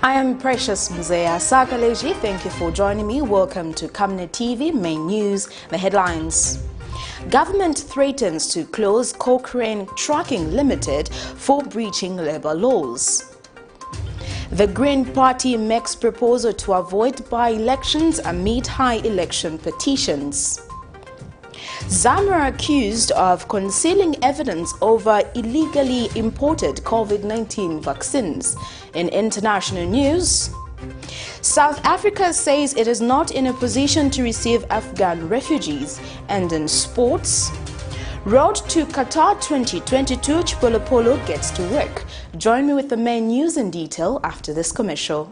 I am Precious Mzea Sakaleji. Thank you for joining me. Welcome to Camnet TV Main News. The headlines. Government threatens to close COCHRANE Trucking Limited for breaching labor laws. The Green Party makes proposal to avoid by-elections amid high election petitions. ZAMRA accused of concealing evidence over illegally imported COVID-19 vaccines. In international news, South Africa says it is not in a position to receive Afghan refugees. And in sports, road to Qatar 2022, CHIPOLOPOLO gets to work. Join me with the main news in detail after this commercial.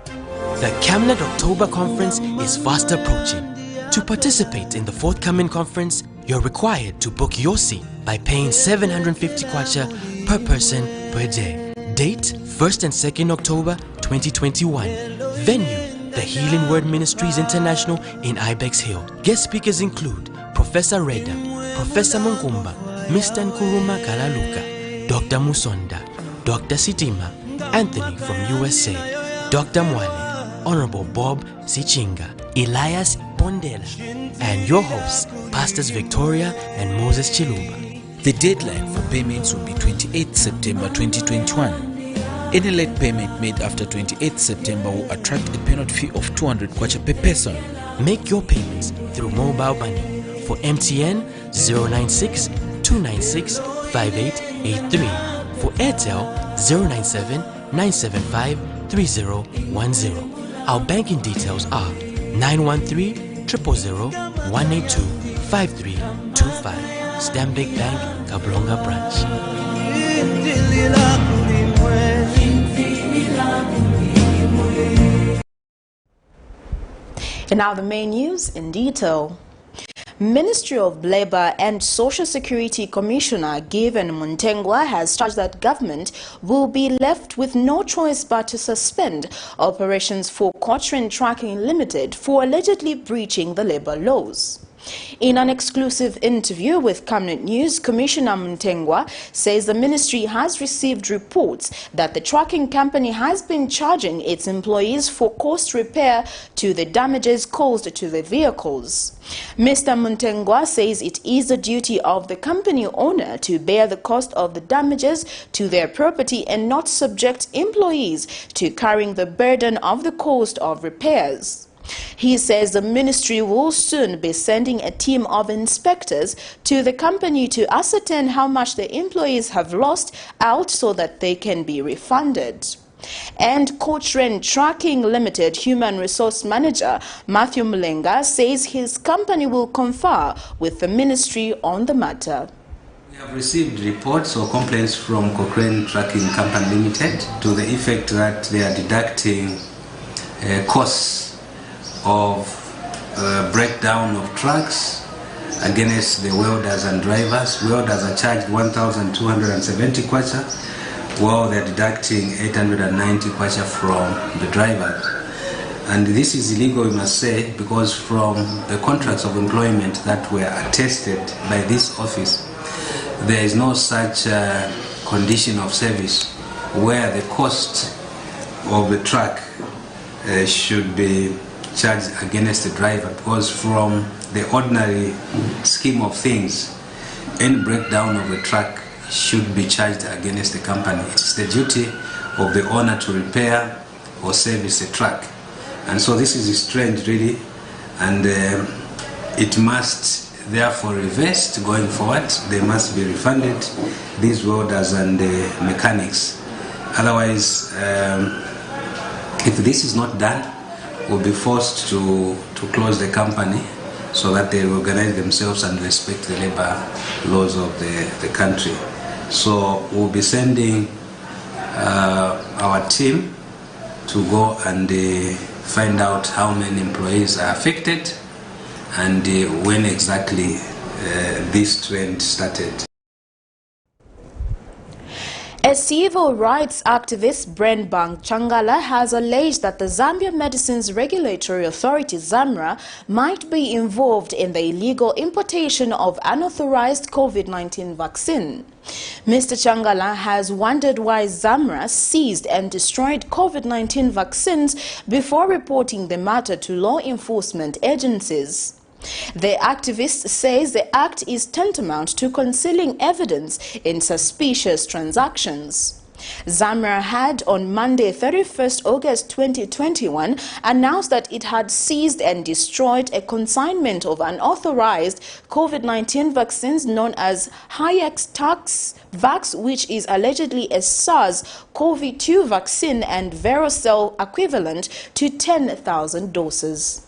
The Camnet October Conference is fast approaching. To participate in the forthcoming conference, you're required to book your seat by paying 750 kwacha per person per day. Date 1st and 2nd October 2021. Venue The Healing Word Ministries International in Ibex Hill. Guest speakers include Professor Reda, Professor Munkumba, Mr. Nkuruma Kalaluka, Dr. Musonda, Dr. Sitima, Anthony from USA, Dr. Mwale, Honorable Bob Sichinga, Elias Bondela, and your hosts, Pastors Victoria and Moses Chiluba. The deadline for payments will be 28 September 2021. Any late payment made after 28 September will attract a penalty fee of 200 kwacha per person. Make your payments through mobile money for MTN 096 296 5883, for Airtel 097 975 3010. Our banking details are 913 000 182 5325. Stanbic Bank, Kablonga Branch. And now the main news in detail. Ministry of Labour and Social Security Commissioner Given Muntengwa has charged that government will be left with no choice but to suspend operations for COCHRANE Trucking Limited for allegedly breaching the labour laws. In an exclusive interview with Camnet News, Commissioner Muntengwa says the ministry has received reports that the trucking company has been charging its employees for cost repair to the damages caused to the vehicles. Mr. Muntengwa says it is the duty of the company owner to bear the cost of the damages to their property and not subject employees to carrying the burden of the cost of repairs. He says the ministry will soon be sending a team of inspectors to the company to ascertain how much the employees have lost out so that they can be refunded. And COCHRANE Trucking Limited Human Resource Manager Matthew Mlenga says his company will confer with the ministry on the matter. We have received reports or complaints from COCHRANE Trucking Company Limited to the effect that they are deducting costs of breakdown of trucks against the welders and drivers. Welders are charged 1,270 kwacha, while they're deducting 890 kwacha from the drivers. And this is illegal, we must say, because from the contracts of employment that were attested by this office, there is no such condition of service where the cost of the truck should be charged against the driver, because from the ordinary scheme of things, any breakdown of the truck should be charged against the company. It's the duty of the owner to repair or service the truck. And so this is strange, really, and it must therefore reversed going forward. They must be refunded, these welders and mechanics. Otherwise, if this is not done, will be forced to close the company so that they organize themselves and respect the labor laws of the country. So we'll be sending our team to go and find out how many employees are affected and when exactly this trend started. A civil rights activist, Brenbang Changala, has alleged that the Zambia Medicines Regulatory Authority, ZAMRA, might be involved in the illegal importation of unauthorized COVID-19 vaccine. Mr. Changala has wondered why ZAMRA seized and destroyed COVID-19 vaccines before reporting the matter to law enforcement agencies. The activist says the act is tantamount to concealing evidence in suspicious transactions. ZAMRA had on Monday, 31st August 2021, announced that it had seized and destroyed a consignment of unauthorized COVID-19 vaccines known as Vax, which is allegedly a SARS-CoV-2 vaccine and Verocell equivalent to 10,000 doses.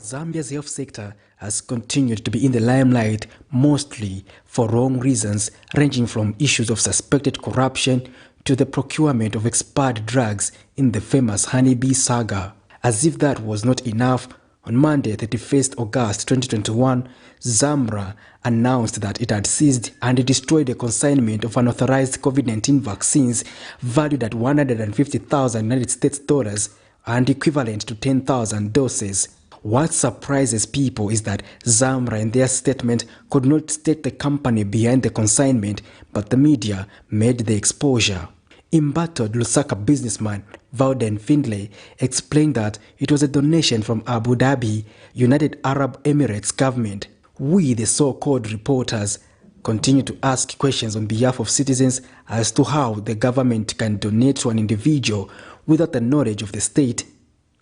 Zambia's health sector has continued to be in the limelight, mostly for wrong reasons, ranging from issues of suspected corruption to the procurement of expired drugs in the famous honeybee saga. As if that was not enough, on Monday, 31st August 2021, ZAMRA announced that it had seized and destroyed a consignment of unauthorized COVID-19 vaccines valued at $150,000 and equivalent to 10,000 doses. What surprises people is that ZAMRA in their statement could not state the company behind the consignment, but the media made the exposure. Embattled Lusaka businessman Vauden Findlay explained that it was a donation from Abu Dhabi, United Arab Emirates government. We, the so-called reporters, continue to ask questions on behalf of citizens as to how the government can donate to an individual without the knowledge of the state.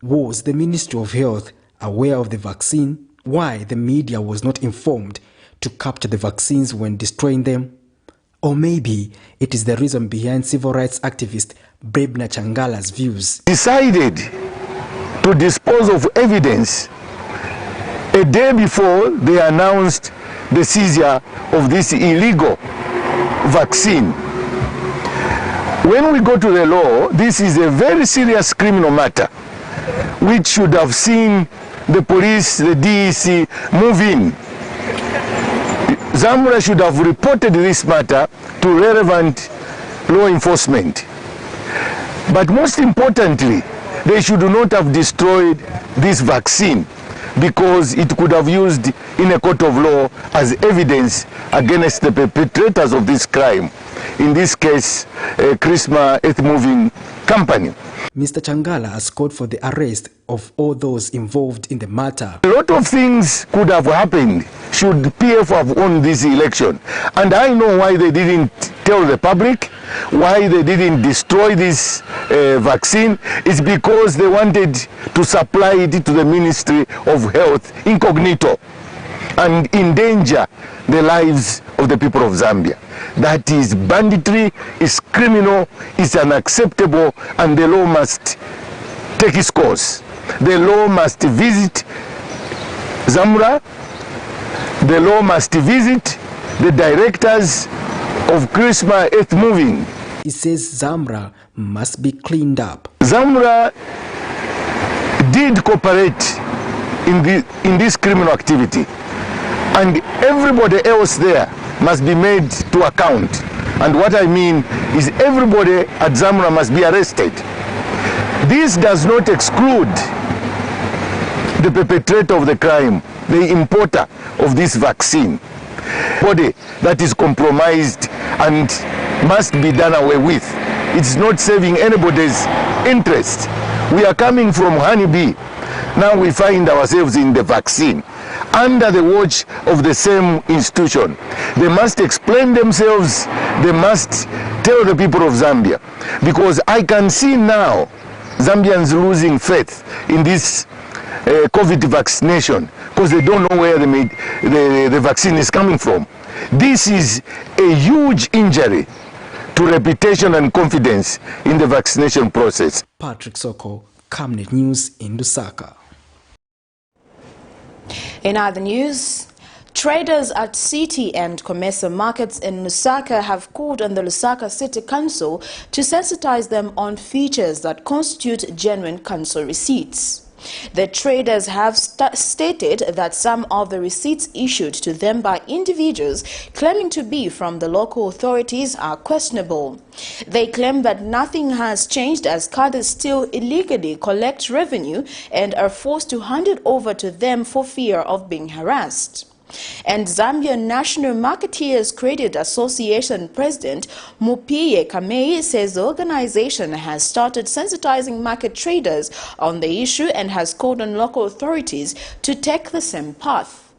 Was the Ministry of Health aware of the vaccine? Why the media was not informed to capture the vaccines when destroying them? Or maybe it is the reason behind civil rights activist Brenbang Changala's views. Decided to dispose of evidence a day before they announced the seizure of this illegal vaccine. When we go to the law, this is a very serious criminal matter which should have seen the police, the DEC move in. ZAMRA should have reported this matter to relevant law enforcement. But most importantly, they should not have destroyed this vaccine because it could have used in a court of law as evidence against the perpetrators of this crime. In this case, a Christmas earth-moving company. Mr. Changala has called for the arrest of all those involved in the matter. A lot of things could have happened should PF have won this election. And I know why they didn't tell the public, why they didn't destroy this vaccine. It's because they wanted to supply it to the Ministry of Health incognito and endanger the lives of the people of Zambia. That is banditry, is criminal, is unacceptable, and the law must take its course. The law must visit ZAMRA, the law must visit the directors of Christmas Earth Moving. He says ZAMRA must be cleaned up. ZAMRA did cooperate in this criminal activity, and everybody else there must be made to account. And what I mean is everybody at ZAMRA must be arrested. This does not exclude the perpetrator of the crime, the importer of this vaccine. Body that is compromised and must be done away with. It's not serving anybody's interest. We are coming from honeybee. Now we find ourselves in the vaccine, under the watch of the same institution. They must explain themselves. They must tell the people of Zambia. Because I can see now Zambians losing faith in this COVID vaccination because they don't know where the vaccine is coming from. This is a huge injury to reputation and confidence in the vaccination process. Patrick Soko, Camnet News in Lusaka. In other news, traders at City and Commercial markets in Lusaka have called on the Lusaka City Council to sensitize them on features that constitute genuine council receipts. The traders have stated that some of the receipts issued to them by individuals claiming to be from the local authorities are questionable. They claim that nothing has changed as cadres still illegally collect revenue and are forced to hand it over to them for fear of being harassed. And Zambia National Marketeers Credit Association President Mupiye Kamei says the organization has started sensitizing market traders on the issue and has called on local authorities to take the same path.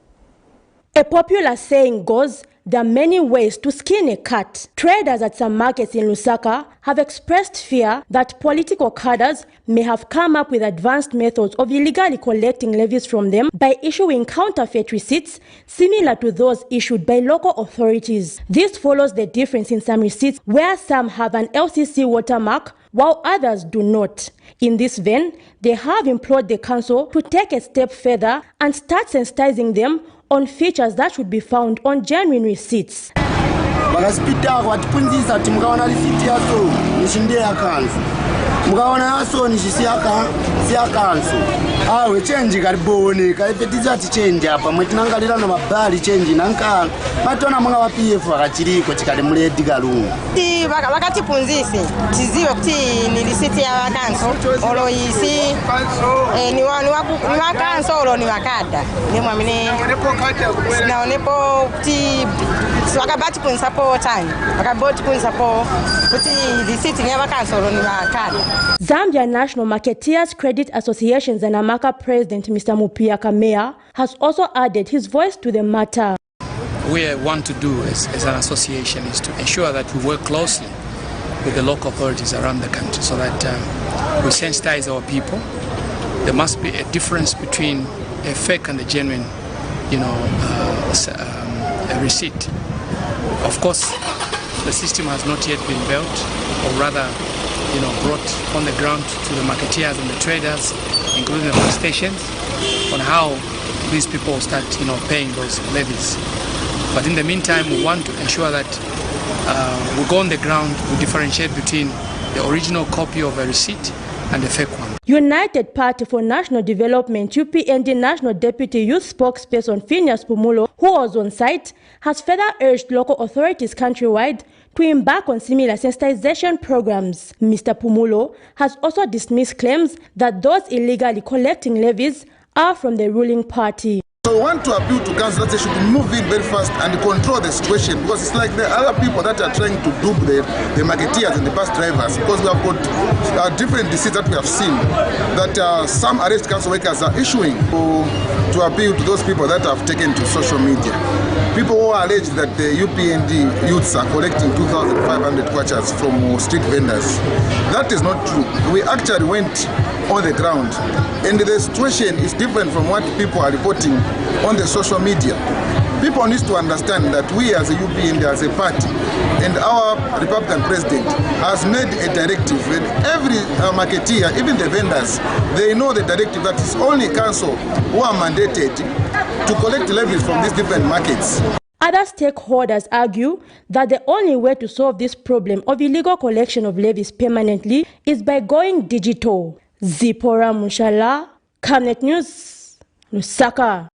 A popular saying goes, there are many ways to skin a cat. Traders at some markets in Lusaka have expressed fear that political cadres may have come up with advanced methods of illegally collecting levies from them by issuing counterfeit receipts similar to those issued by local authorities. This follows the difference in some receipts where some have an LCC watermark while others do not. In this vein, they have implored the council to take a step further and start sensitizing them on features that should be found on genuine receipts. mukaona asoni chisiyakanso awe change karibone kaipetiza ati change apa mwetinangalira na mabali change nanka matona mwanga wa PF akachiriko chikali muledi kalungu ti vakatipunzise tiziwe kuti ni receipt ya vakanso olo isi ni vakanso olo ni vakada nemwamine sinaonepo kuti vakabatipunzisa po time vakabatipunzisa po kuti receipt ya vakanso olo ni vakada. Zambia National Marketeers Credit Association Zanamaka President Mr. Mupiye Kamei has also added his voice to the matter. What we want to do as an association is to ensure that we work closely with the local authorities around the country so that we sensitize our people. There must be a difference between a fake and a genuine, a receipt. Of course, the system has not yet been built, or rather, brought on the ground to the marketeers and the traders, including the police stations, on how these people start, paying those levies. But in the meantime, we want to ensure that we go on the ground, we differentiate between the original copy of a receipt and the fake one. United Party for National Development UPND National Deputy Youth Spokesperson Phineas Pumulo, who was on site, has further urged local authorities countrywide to embark on similar sensitization programs. Mr. Pumulo has also dismissed claims that those illegally collecting levies are from the ruling party. So we want to appeal to council that they should move in very fast and control the situation, because it's like the other people that are trying to dupe the marketeers and the bus drivers, because we have got different receipts that we have seen that some arrest council workers are issuing to appeal to those people that have taken to social media. People who are alleged that the UPND youths are collecting 2,500 kwachas from street vendors. That is not true. We actually went on the ground, and the situation is different from what people are reporting on the social media. People need to understand that we as a UPND, as a party, and our Republican president has made a directive, and every marketeer, even the vendors, they know the directive that it's only council who are mandated to collect levies from these different markets. Other stakeholders argue that the only way to solve this problem of illegal collection of levies permanently is by going digital. Zipora Mushala, Camnet News, Lusaka.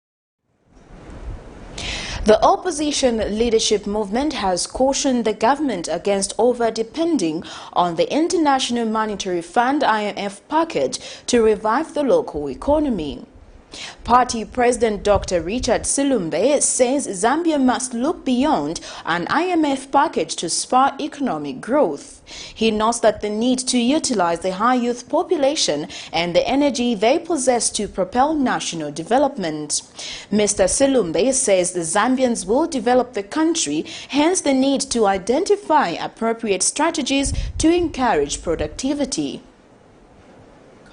The opposition leadership movement has cautioned the government against over-depending on the International Monetary Fund IMF package to revive the local economy. Party President Dr. Richard Silumbe says Zambia must look beyond an IMF package to spur economic growth. He notes that the need to utilize the high youth population and the energy they possess to propel national development. Mr. Silumbe says the Zambians will develop the country, hence the need to identify appropriate strategies to encourage productivity.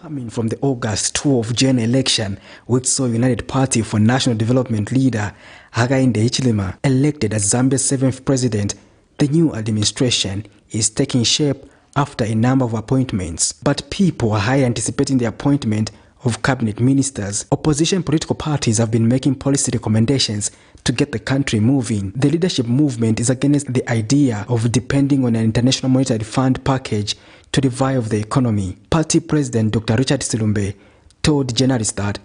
Coming from the August 12 general election, which saw United Party for National Development leader Hakainde Hichilema elected as Zambia's 7th president, the new administration is taking shape after a number of appointments. But people are highly anticipating the appointment of cabinet ministers. Opposition political parties have been making policy recommendations to get the country moving. The leadership movement is against the idea of depending on an International Monetary Fund package to revive the economy. Party President Dr. Richard Silumbe told journalists that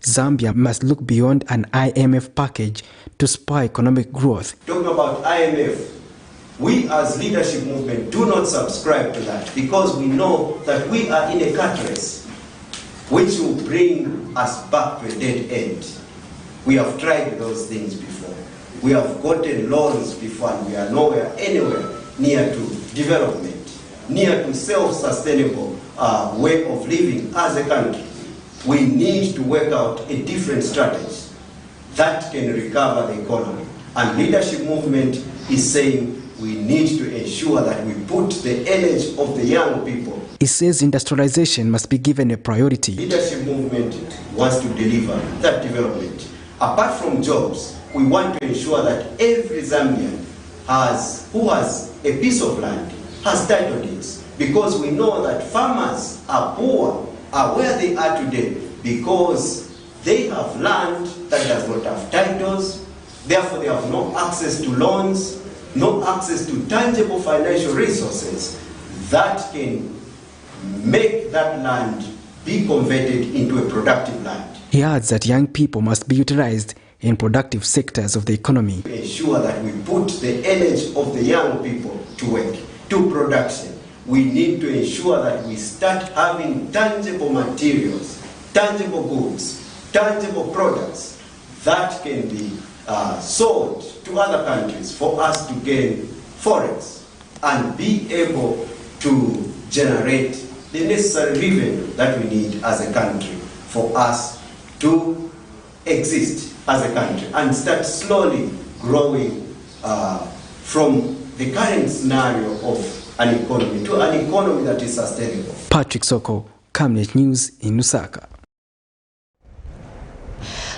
Zambia must look beyond an IMF package to spur economic growth. Talking about IMF, we as leadership movement do not subscribe to that because we know that we are in a cat race which will bring us back to a dead end. We have tried those things before. We have gotten loans before and we are anywhere near to development, near to self-sustainable way of living as a country. We need to work out a different strategy that can recover the economy. And leadership movement is saying we need to ensure that we put the energy of the young people. He says industrialization must be given a priority. Leadership movement wants to deliver that development. Apart from jobs, we want to ensure that every Zambian who has a piece of land has title deeds, because we know that farmers are poor, are where they are today because they have land that does not have titles, therefore they have no access to loans, no access to tangible financial resources that can make that land be converted into a productive land. He adds that young people must be utilized in productive sectors of the economy. To ensure that we put the energy of the young people to work, to production. We need to ensure that we start having tangible materials, tangible goods, tangible products that can be sold to other countries for us to gain forex and be able to generate the necessary revenue that we need as a country for us to exist as a country and start slowly growing from the current scenario of an economy to an economy that is sustainable. Patrick Soko, Camnet News in Lusaka.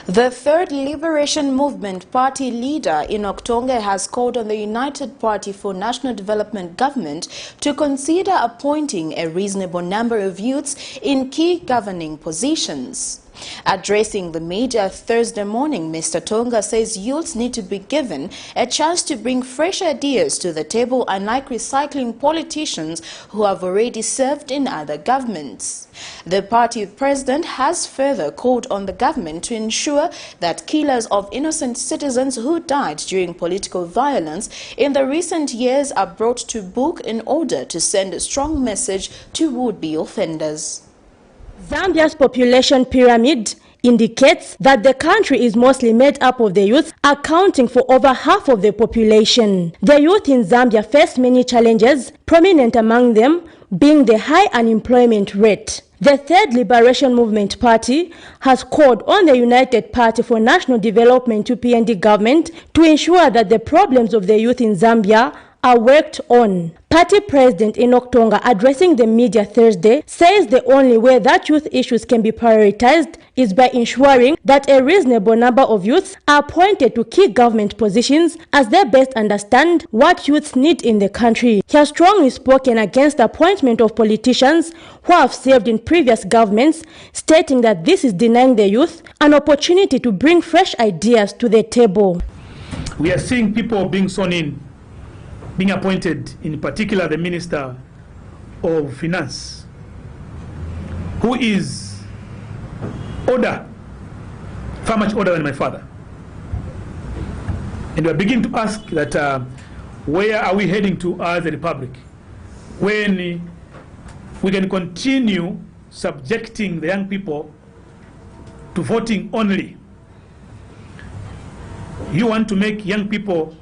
The Third Liberation Movement party leader Enoch Tonga has called on the United Party for National Development government to consider appointing a reasonable number of youths in key governing positions. Addressing the media Thursday morning, Mr. Tonga says youths need to be given a chance to bring fresh ideas to the table, unlike recycling politicians who have already served in other governments. The party president has further called on the government to ensure that killers of innocent citizens who died during political violence in the recent years are brought to book in order to send a strong message to would-be offenders. Zambia's population pyramid indicates that the country is mostly made up of the youth, accounting for over half of the population. The youth in Zambia face many challenges, prominent among them being the high unemployment rate. The Third Liberation Movement party has called on the United Party for National Development UPND government to ensure that the problems of the youth in Zambia are worked on. Party President Enoch Tonga, addressing the media Thursday, says the only way that youth issues can be prioritized is by ensuring that a reasonable number of youths are appointed to key government positions as they best understand what youths need in the country. He has strongly spoken against the appointment of politicians who have served in previous governments, stating that this is denying the youth an opportunity to bring fresh ideas to the table. We are seeing people being sworn in, being appointed, in particular the Minister of Finance, who is older, far much older than my father. And we are beginning to ask that where are we heading to as a republic when we can continue subjecting the young people to voting only? You want to make young people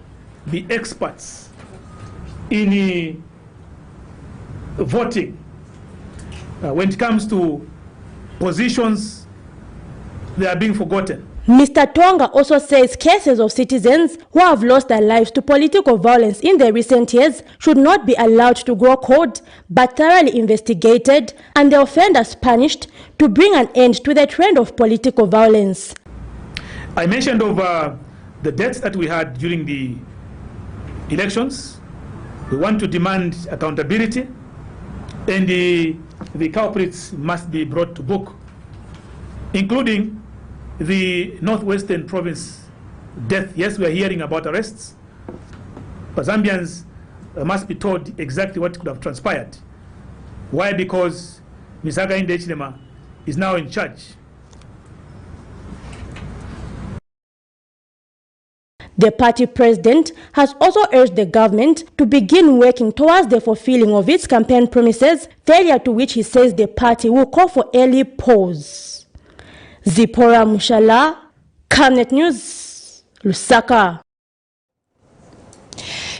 be experts in voting. When it comes to positions, they are being forgotten. Mr. Tonga also says cases of citizens who have lost their lives to political violence in the recent years should not be allowed to grow cold, but thoroughly investigated and the offenders punished to bring an end to the trend of political violence. I mentioned over the deaths that we had during the elections. We want to demand accountability, and the culprits must be brought to book, including the Northwestern Province death. Yes, we are hearing about arrests, but Zambians must be told exactly what could have transpired. Why? Because Ms. Hakainde Hichilema is now in charge. The party president has also urged the government to begin working towards the fulfilling of its campaign promises, failure to which he says the party will call for early pause. Zipporah Mushala, Camnet News, Lusaka.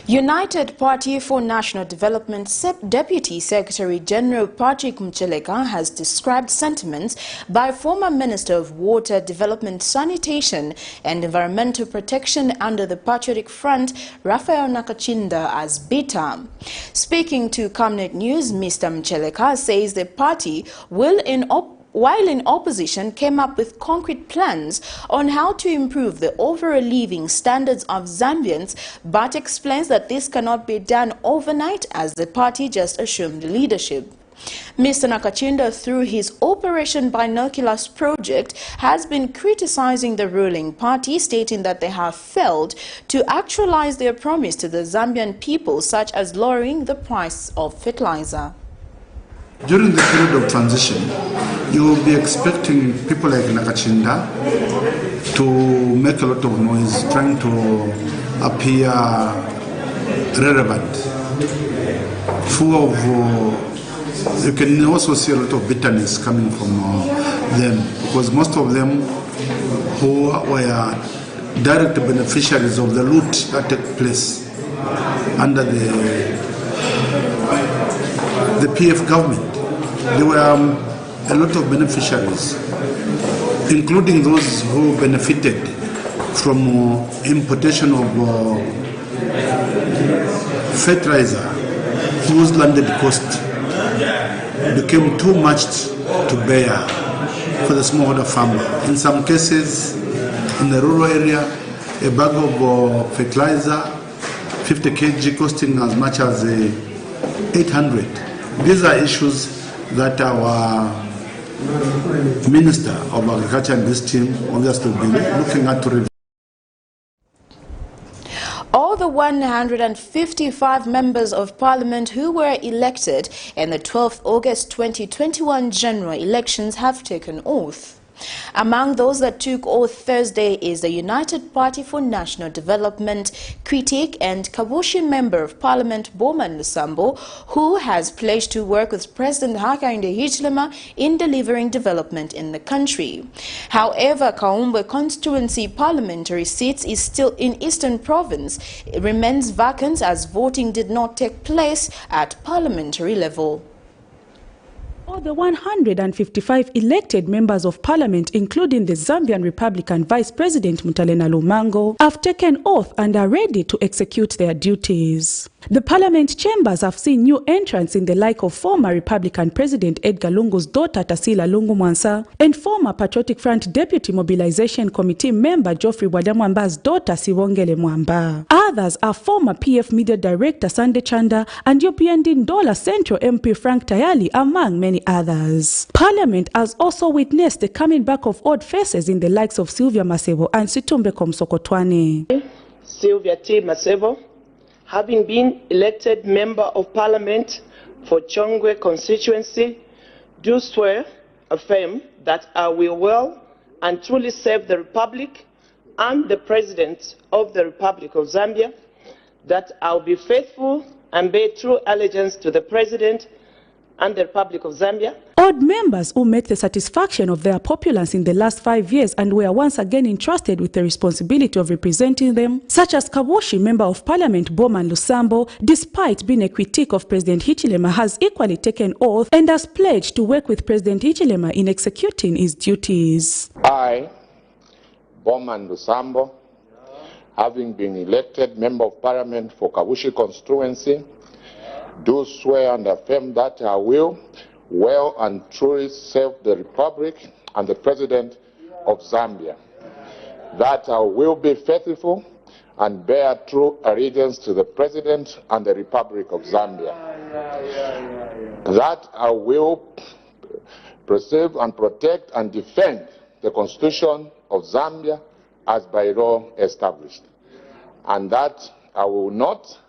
United Party for National Development Deputy Secretary General Patrick Mcheleka has described sentiments by former Minister of Water, Development, Sanitation and Environmental Protection under the Patriotic Front, Raphael Nakachinda, as bitter. Speaking to Camnet News, Mr. Mcheleka says the party will while in opposition, came up with concrete plans on how to improve the overall living standards of Zambians, but explains that this cannot be done overnight as the party just assumed leadership. Mr. Nakachinda, through his Operation Binoculars project, has been criticizing the ruling party, stating that they have failed to actualize their promise to the Zambian people, such as lowering the price of fertilizer. During the period of transition, you will be expecting people like Nakachinda to make a lot of noise, trying to appear relevant, full of, you can also see a lot of bitterness coming from them, because most of them who were direct beneficiaries of the loot that took place under the PF government. There were a lot of beneficiaries, including those who benefited from importation of fertilizer, whose landed cost became too much to bear for the smallholder farmer. In some cases, in the rural area, a bag of fertilizer, 50 kg, costing as much as 800. These are issues that our Minister of Agriculture and this team obviously will be looking at to review. All the 155 members of parliament who were elected in the 12th August 2021 general elections have taken oath. Among those that took oath Thursday is the United Party for National Development critic and Kabushi Member of Parliament Bowman Lusambo, who has pledged to work with President Hakainde Hichilema in delivering development in the country. However, Kaumbe constituency parliamentary seats is still in Eastern Province. It remains vacant as voting did not take place at parliamentary level. All the 155 elected members of parliament, including the Zambian Republican Vice President Mutalena Lumango, have taken oath and are ready to execute their duties. The parliament chambers have seen new entrants in the like of former Republican President Edgar Lungu's daughter Tasila Lungu Mwansa and former Patriotic Front Deputy Mobilization Committee member Geoffrey Wadamwamba's daughter Siwongele Mwamba. Others are former PF Media Director Sande Chanda and European Dindola Central MP Frank Tayali, among many others. Parliament has also witnessed the coming back of odd faces in the likes of Sylvia Masebo and Situmbe Komsokotwane. Sylvia T. Masebo, having been elected Member of Parliament for Chongwe constituency, do swear, affirm that I will well and truly serve the Republic and the President of the Republic of Zambia, that I will be faithful and bear true allegiance to the President and the Republic of Zambia. Odd members who met the satisfaction of their populace in the last 5 years and were once again entrusted with the responsibility of representing them, such as Kawoshi Member of Parliament Bowman Lusambo, despite being a critique of President Hichilema, has equally taken oath and has pledged to work with President Hichilema in executing his duties. I, Bowman Lusambo, having been elected Member of Parliament for Kabushi constituency, do swear and affirm that I will well and truly serve the Republic and the President of Zambia, that I will be faithful and bear true allegiance to the President and the Republic of Zambia, that I will preserve and protect and defend the Constitution of Zambia as by law established, and that I will not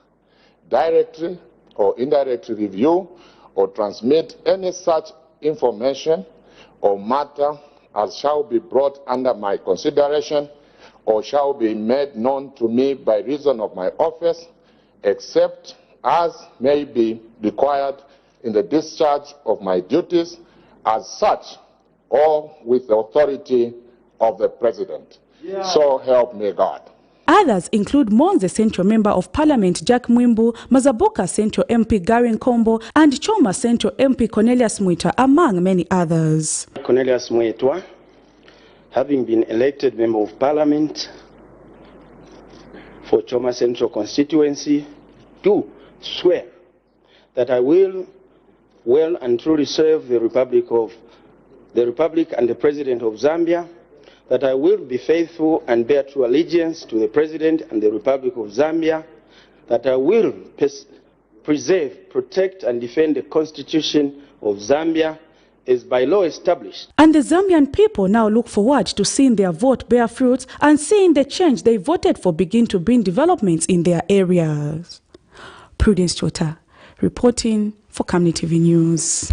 directly or indirectly review or transmit any such information or matter as shall be brought under my consideration or shall be made known to me by reason of my office, except as may be required in the discharge of my duties as such, or with the authority of the President. So help me God. Others include Monze Central Member of Parliament Jack Mwimbu, Mazabuka Central MP Garin Kombo, and Choma Central MP Cornelius Mwita, among many others. Cornelius Mwita, having been elected Member of Parliament for Choma Central constituency, do swear that I will well and truly serve the Republic and the President of Zambia, that I will be faithful and bear true allegiance to the President and the Republic of Zambia, that I will preserve, protect and defend the Constitution of Zambia as by law established. And the Zambian people now look forward to seeing their vote bear fruits and seeing the change they voted for begin to bring developments in their areas. Prudence Chota, reporting for Camnet TV News.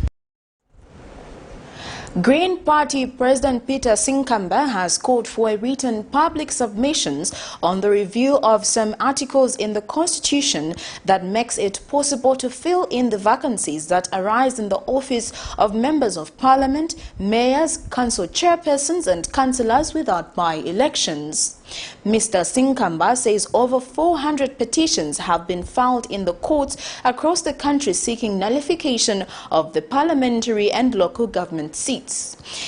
Green Party President Peter Sinkamba has called for a written public submissions on the review of some articles in the Constitution that makes it possible to fill in the vacancies that arise in the office of members of parliament, mayors, council chairpersons and councillors without by-elections. Mr. Sinkamba says over 400 petitions have been filed in the courts across the country seeking nullification of the parliamentary and local government seats.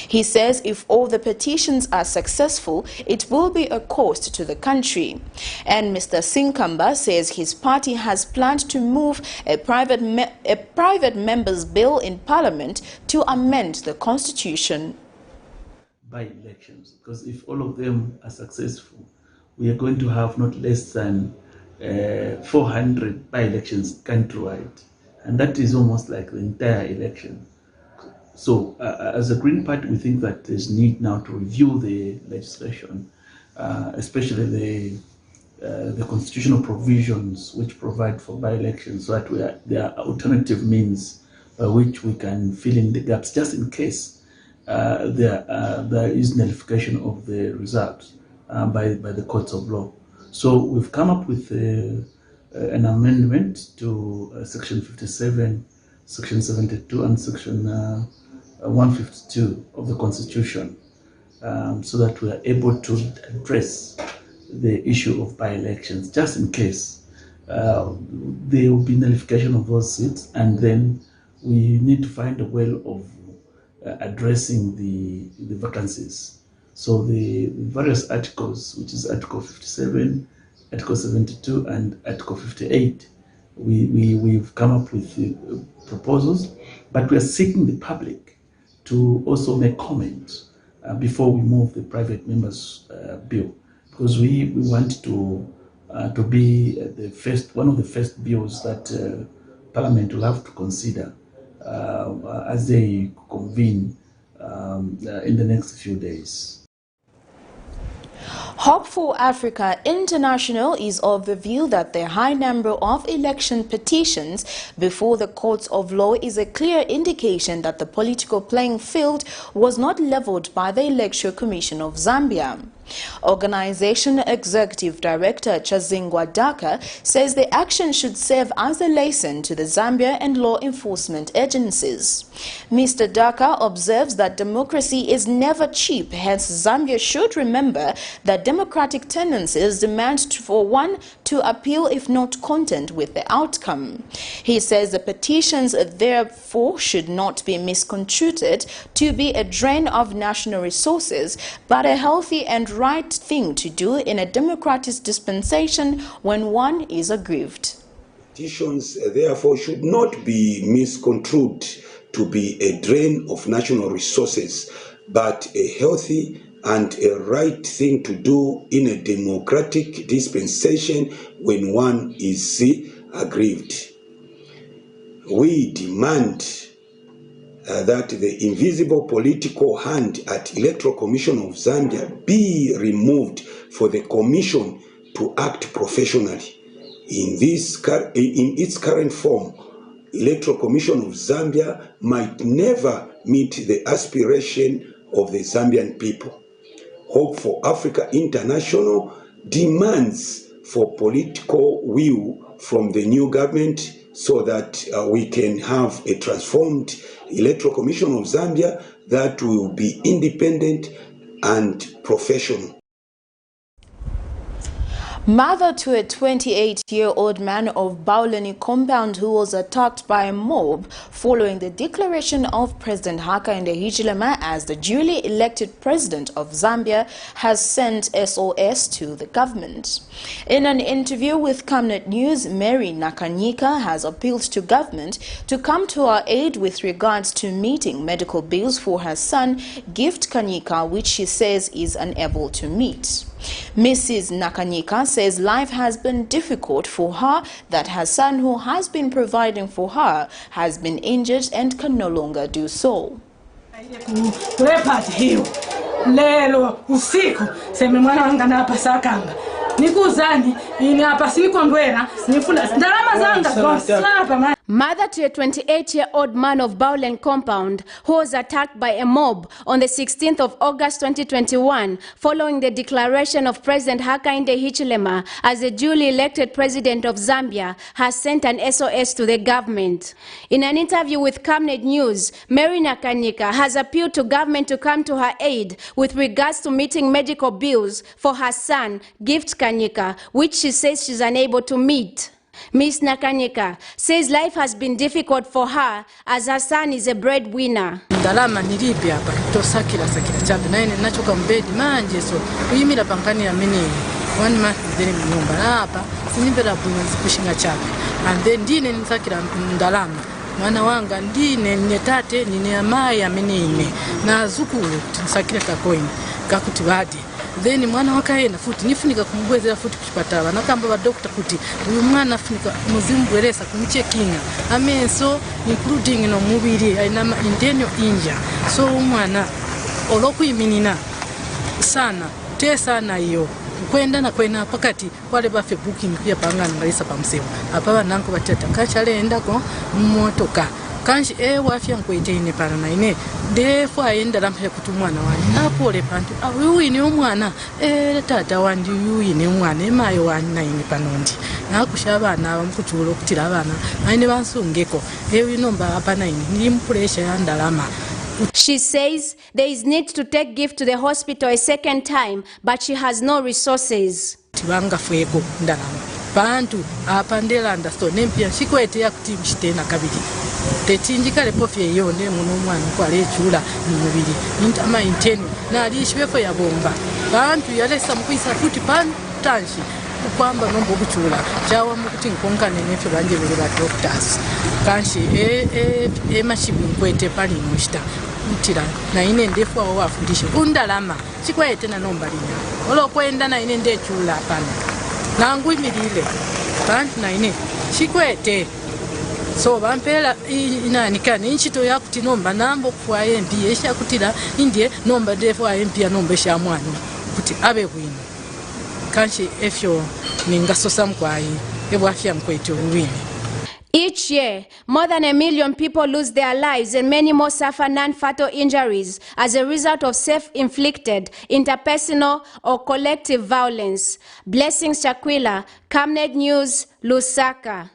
He says if all the petitions are successful, it will be a cost to the country. And Mr. Sinkamba says his party has planned to move a private member's bill in Parliament to amend the Constitution. By-elections, because if all of them are successful, we are going to have not less than 400 by-elections countrywide, and that is almost like the entire election. So as a Green Party, we think that there's need now to review the legislation, especially the constitutional provisions which provide for by-elections, so that there are alternative means by which we can fill in the gaps, just in case there is nullification of the results by the courts of law. So we've come up with an amendment to Section 57, Section 72 and Section 152 of the Constitution, so that we are able to address the issue of by-elections, just in case there will be nullification of those seats, and then we need to find a way of addressing the vacancies. So the various articles, which is Article 57, Article 72 and Article 58, we've come up with proposals, but we are seeking the public to also make comments before we move the private members bill, because we want to be one of the first bills that Parliament will have to consider as they convene in the next few days. Hope for Africa International is of the view that the high number of election petitions before the courts of law is a clear indication that the political playing field was not leveled by the Electoral Commission of Zambia. Organization Executive Director Chazingwa Daka says the action should serve as a lesson to the Zambia and law enforcement agencies. Mr. Daka observes that democracy is never cheap, hence Zambia should remember that democratic tendencies demand for one to appeal if not content with the outcome. He says the petitions therefore should not be misconstrued to be a drain of national resources, but a healthy and right thing to do in a democratic dispensation when one is aggrieved. Petitions therefore should not be misconstrued to be a drain of national resources, but a healthy and a right thing to do in a democratic dispensation when one is aggrieved. We demand that the invisible political hand at Electoral Commission of Zambia be removed for the Commission to act professionally. In its current form, Electoral Commission of Zambia might never meet the aspiration of the Zambian people. Hope for Africa International demands for political will from the new government so that we can have a transformed Electoral Commission of Zambia that will be independent and professional. Mother to a 28-year-old man of Bauleni compound who was attacked by a mob following the declaration of President Hakainde Hichilema as the duly elected president of Zambia has sent SOS to the government. In an interview with Camnet News, Mary Nakanyika has appealed to government to come to her aid with regards to meeting medical bills for her son, Gift Kanyika, which she says is unable to meet. Mrs. Nakanyika says life has been difficult for her, that her son, who has been providing for her, has been injured and can no longer do so. Lelo usiku sema mwana wanga na hapa sakamba nikuzani ini hapa sinikondwera nifuna ndalama zanga hapa. Mother to a 28-year-old man of Baulen compound who was attacked by a mob on the 16th of August 2021 following the declaration of President Hakainde Hichilema as the duly elected president of Zambia has sent an SOS to the government. In an interview with Camnet News, Mary Nakanyika has appealed to government to come to her aid with regards to meeting medical bills for her son, Gift Kanyika, which she says she's unable to meet. Ms. Nakanyika says life has been difficult for her as her son is a breadwinner. Ndalama nilipi hapa tosakira chabe na ine nachoka mbedi manje so kuyimira pankani ya mini 1 month ndeni mnyumba hapa sinimbera bwinzi kushinga chabe and then ndine nisakira ndalama mwana wanga ndine netate nine amayi amenene na zukulu tinsakira kakoini kakuti badi then mwana wakaenda futi nifunika kumubwezera futi kuchipatala nakamba ba doctor kuti uyu mwana afunika muzimbweresa kumuchekinga amenso including no mubiri aina internal injury so umwana olokuyiminina sana tesana iyo kwenda na kwena pakati wale bafe booking pia pangana ngalisa pamsemo apa bananko batata kachalenda ko motoka kanshi wafya nkwetene pana na ine defo ayenda lampe kuti mwana wani napole pantu uyu ni umwana tata wandi uyu ni umwana mayo wani na ine panondi nakushaba na bamkuchulo kutira abana aine bansungeko inomba apa na ine ndi pressure ya ndalama. She says there is need to take Gift to the hospital a second time, but she has no resources. Tibanga fueko ndalama bantu apandela ndaso nempia shikwete ya kuti mshitena kabiri tetinjikale pofye yone muno mwana kwale chula mubiri intama intenu na alishwefo ya bomba bantu yalesa mkwisa futi pantanshi kwamba nombo kuchula chawa mukuti nkonkane nefe banje bele ba doctors kanshi mashibu nkwete pali mushita mtira na ine ndefu awo afundishe undalama chikwete na nomba linya olo kwenda na ine ndechula pana nangu imirile bantu na ine chikwete so bampela inanikane inchito yakuti nomba nambo kwa MP esha kutira indie nomba ndefu MP ya nomba esha mwana kuti abe bwino kanshi efyo ningasosa mkwai ebwafya mkwete uwini. Each year, more than 1 million people lose their lives and many more suffer non-fatal injuries as a result of self-inflicted, interpersonal or collective violence. Blessings Chakwila, Camnet News, Lusaka.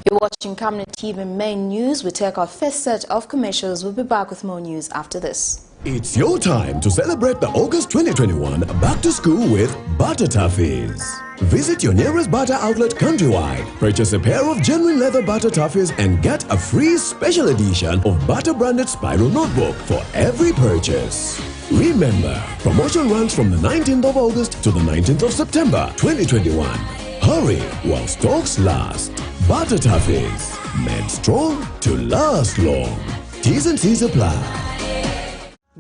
You're watching Camnet TV Main News. We take our first set of commercials. We'll be back with more news after this. It's your time to celebrate the August 2021 Back to School with Butter Toffees. Visit your nearest Butter outlet countrywide, purchase a pair of genuine leather Butter Toffees and get a free special edition of Butter branded spiral notebook for every purchase. Remember, promotion runs from the 19th of August to the 19th of September 2021. Hurry while stocks last. Butter Toffees, made strong to last long. T's and C's apply.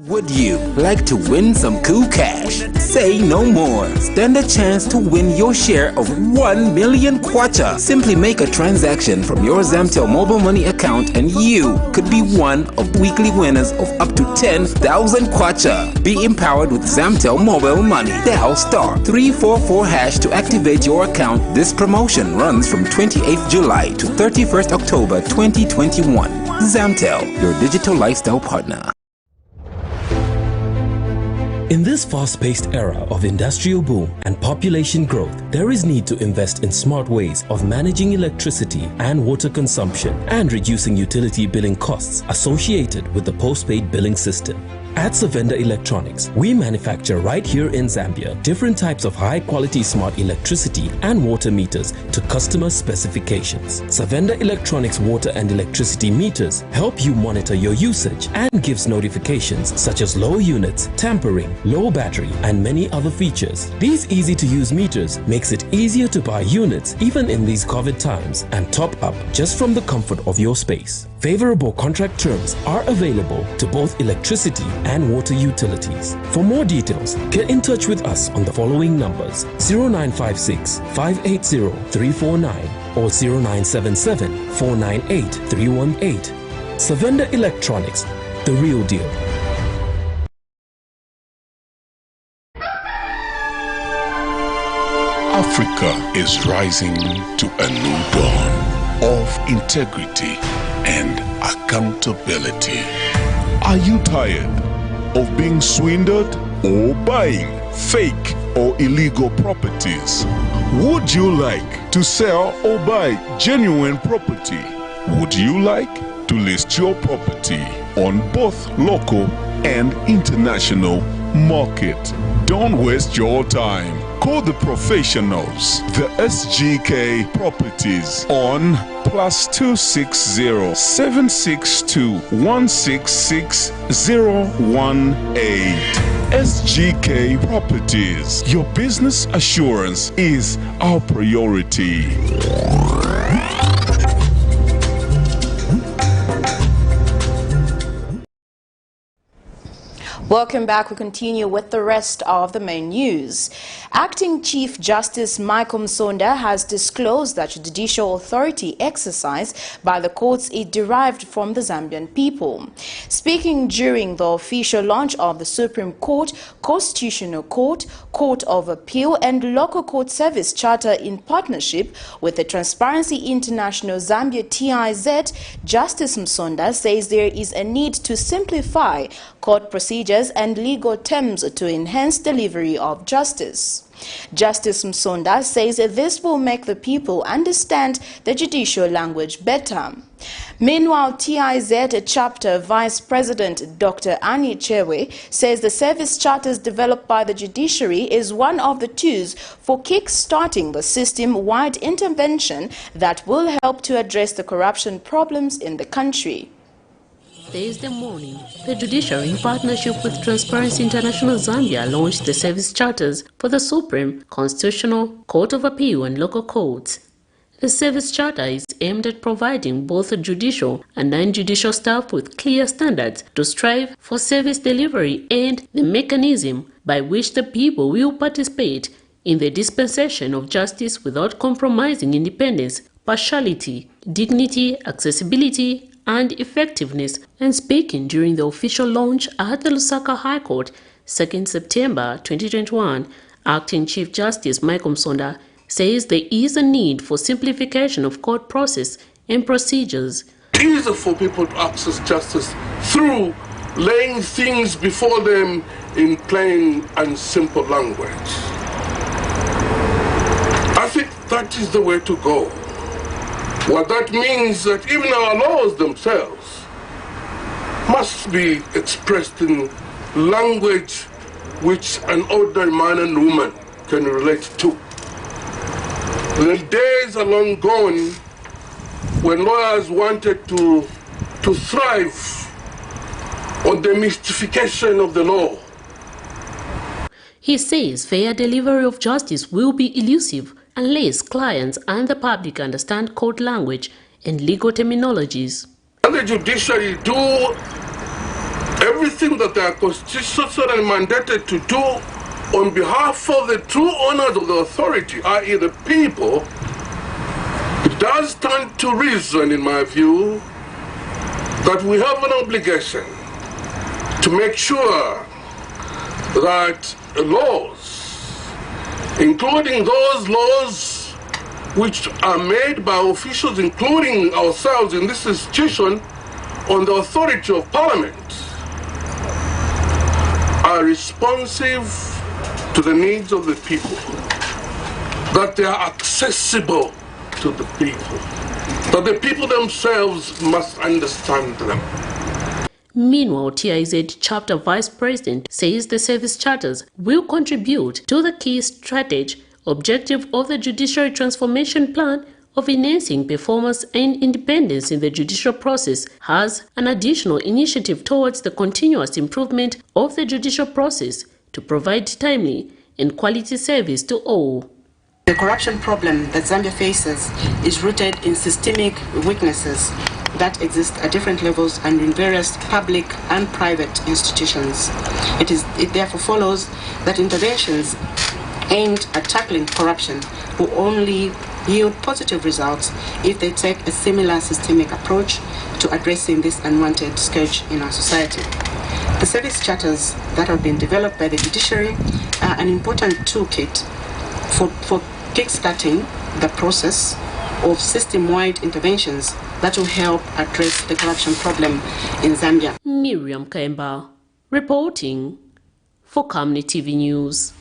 Would you like to win some cool cash? Say no more. Stand a chance to win your share of 1 million kwacha. Simply make a transaction from your Zamtel mobile money account and you could be one of weekly winners of up to 10,000 kwacha. Be empowered with Zamtel mobile money. Dial *344# to activate your account. This promotion runs from 28th July to 31st October 2021. Zamtel, your digital lifestyle partner. In this fast-paced era of industrial boom and population growth, there is need to invest in smart ways of managing electricity and water consumption and reducing utility billing costs associated with the postpaid billing system. At Savenda Electronics, we manufacture right here in Zambia different types of high-quality smart electricity and water meters to customer specifications. Savenda Electronics water and electricity meters help you monitor your usage and gives notifications such as low units, tampering, low battery, and many other features. These easy-to-use meters makes it easier to buy units even in these COVID times and top up just from the comfort of your space. Favorable contract terms are available to both electricity and water utilities. For more details, get in touch with us on the following numbers: 0956 580 349 or 0977 498 318. Savenda Electronics, the real deal. Africa is rising to a new dawn of integrity and accountability. Are you tired of being swindled or buying fake or illegal properties? Would you like to sell or buy genuine property? Would you like to list your property on both local and international market? Don't waste your time. Call the professionals, the SGK Properties on +260 762 166 018. SGK Properties. Your business assurance is our priority. Welcome back. We continue with the rest of the main news. Acting Chief Justice Michael Msonda has disclosed that judicial authority exercised by the courts is derived from the Zambian people. Speaking during the official launch of the Supreme Court, Constitutional Court, Court of Appeal and Local Court Service Charter in partnership with the Transparency International Zambia TIZ, Justice Msonda says there is a need to simplify court procedures and legal terms to enhance delivery of justice. Justice Msonda says this will make the people understand the judicial language better. Meanwhile, TIZ Chapter Vice President Dr. Annie Chewe says the service charters developed by the judiciary is one of the tools for kick-starting the system-wide intervention that will help to address the corruption problems in the country. Thursday morning, the judiciary, in partnership with Transparency International Zambia, launched the service charters for the Supreme, Constitutional, Court of Appeal and local courts. The service charter is aimed at providing both the judicial and non-judicial staff with clear standards to strive for service delivery and the mechanism by which the people will participate in the dispensation of justice without compromising independence, partiality, dignity, accessibility, and effectiveness. And speaking during the official launch at the Lusaka High Court, 2nd September 2021, Acting Chief Justice Michael Msonda says there is a need for simplification of court process and procedures. Easier for people to access justice through laying things before them in plain and simple language. I think that is the way to go. What that means that even our laws themselves must be expressed in language which an ordinary man and woman can relate to. The days are long gone when lawyers wanted to thrive on the mystification of the law. He says fair delivery of justice will be elusive unless clients and the public understand court language and legal terminologies. And the judiciary do everything that they are constitutionally mandated to do on behalf of the true owners of the authority, i.e. the people, it does stand to reason, in my view, that we have an obligation to make sure that laws, including those laws which are made by officials, including ourselves in this institution, on the authority of Parliament, are responsive to the needs of the people, that they are accessible to the people, that the people themselves must understand them. Meanwhile, TIZ Chapter Vice President says the service charters will contribute to the key strategy objective of the Judiciary Transformation Plan of enhancing performance and independence in the judicial process, has an additional initiative towards the continuous improvement of the judicial process to provide timely and quality service to all. The corruption problem that Zambia faces is rooted in systemic weaknesses that exist at different levels and in various public and private institutions. It therefore follows that interventions aimed at tackling corruption will only yield positive results if they take a similar systemic approach to addressing this unwanted scourge in our society. The service charters that have been developed by the judiciary are an important toolkit for kickstarting the process of system-wide interventions that will help address the corruption problem in Zambia. Miriam Kemba, reporting for Camnet TV News.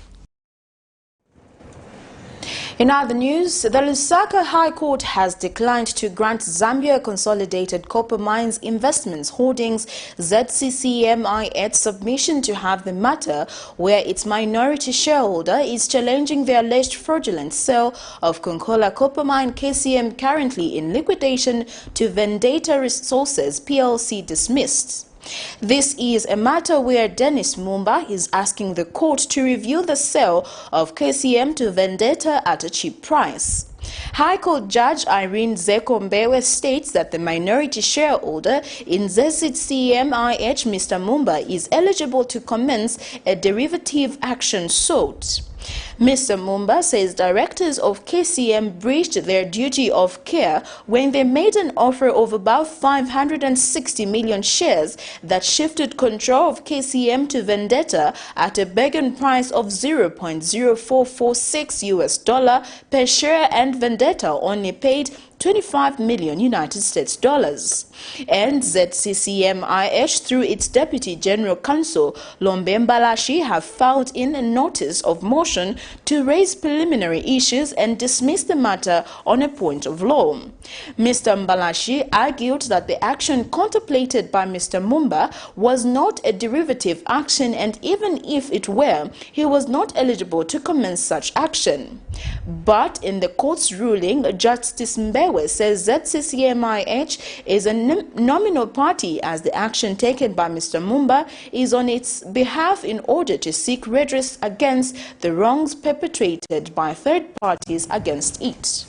In other news, the Lusaka High Court has declined to grant Zambia Consolidated Copper Mines Investments Holdings ZCCMI submission to have the matter where its minority shareholder is challenging the alleged fraudulent sale of Konkola Copper Mine KCM currently in liquidation to Vendetta Resources PLC dismissed. This is a matter where Dennis Mumba is asking the court to review the sale of KCM to Vendetta at a cheap price. High Court Judge Irene Zeko Mbewe states that the minority shareholder in ZCCMIH, Mr. Mumba, is eligible to commence a derivative action suit. Mr. Mumba says directors of KCM breached their duty of care when they made an offer of about 560 million shares that shifted control of KCM to Vendetta at a bargain price of $0.0446 per share, and Vendetta only paid 25 million United States dollars. And ZCCMIH, through its Deputy General Counsel Lombe Mbalashi, have filed in a notice of motion to raise preliminary issues and dismiss the matter on a point of law. Mr. Mbalashi argued that the action contemplated by Mr. Mumba was not a derivative action, and even if it were, he was not eligible to commence such action. But in the court's ruling, Justice Mbewe says ZCCMIH is a nominal party, as the action taken by Mr. Mumba is on its behalf in order to seek redress against the wrongs perpetrated by third parties against it.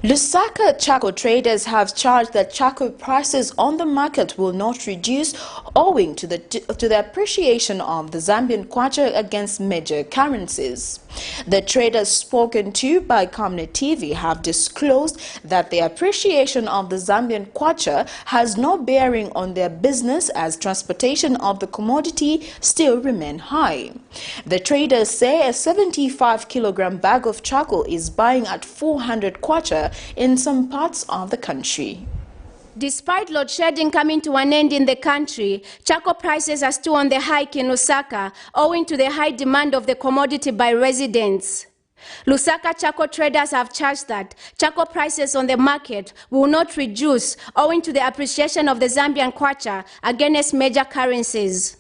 Lusaka charcoal traders have charged that charcoal prices on the market will not reduce owing to the appreciation of the Zambian kwacha against major currencies. The traders spoken to by Camnet TV have disclosed that the appreciation of the Zambian kwacha has no bearing on their business, as transportation of the commodity still remain high. The traders say a 75-kilogram bag of charcoal is buying at 400 kwacha in some parts of the country. Despite load shedding coming to an end in the country, charcoal prices are still on the hike in Lusaka, owing to the high demand of the commodity by residents. Lusaka charcoal traders have charged that charcoal prices on the market will not reduce owing to the appreciation of the Zambian kwacha against major currencies.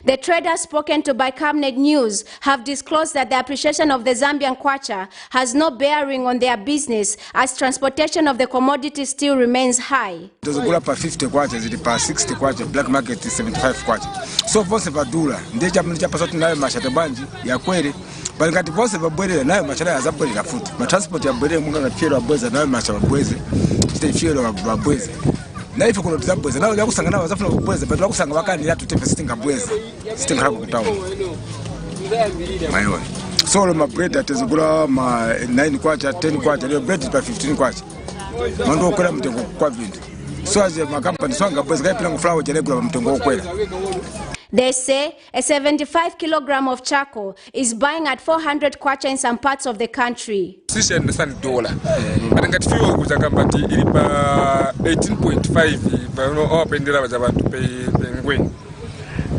The traders spoken to by Camnet News have disclosed that the appreciation of the Zambian kwacha has no bearing on their business, as transportation of the commodity still remains high. Tuzigula pa 50 kwacha zili pa 60 kwacha, black market is 75 kwacha. So vose vadula ndeja mnicha pasoti nayo mashata banji ya kweli, bali ngati vose vabwele nayo mashata ya zabwele la futi. Ma transport ya bwele munga na fiero wabweze nayo mashata wabweze. Chite fiero wabweze. na ife kuno tizabweza nawo yakusanga nawo zafuna kubweza but wakusanga wakani yatu tepe sitingabweza sitingakhala kutawo mayiwa so ma bread atezigula ma 9 kwacha 10 kwacha leo bread pa 15 kwacha mando okwela mtengo kwa vindu so as ma company so ngabweza kai pila flour jelegula mtengo okwela. They say a 75 kilogram of charcoal is buying at 400 kwacha in some parts of the country. Sisi understand dollar. Anangati fiwa kuzakambati ilipa 18.5 pa opendera bazabantu pe ngweni.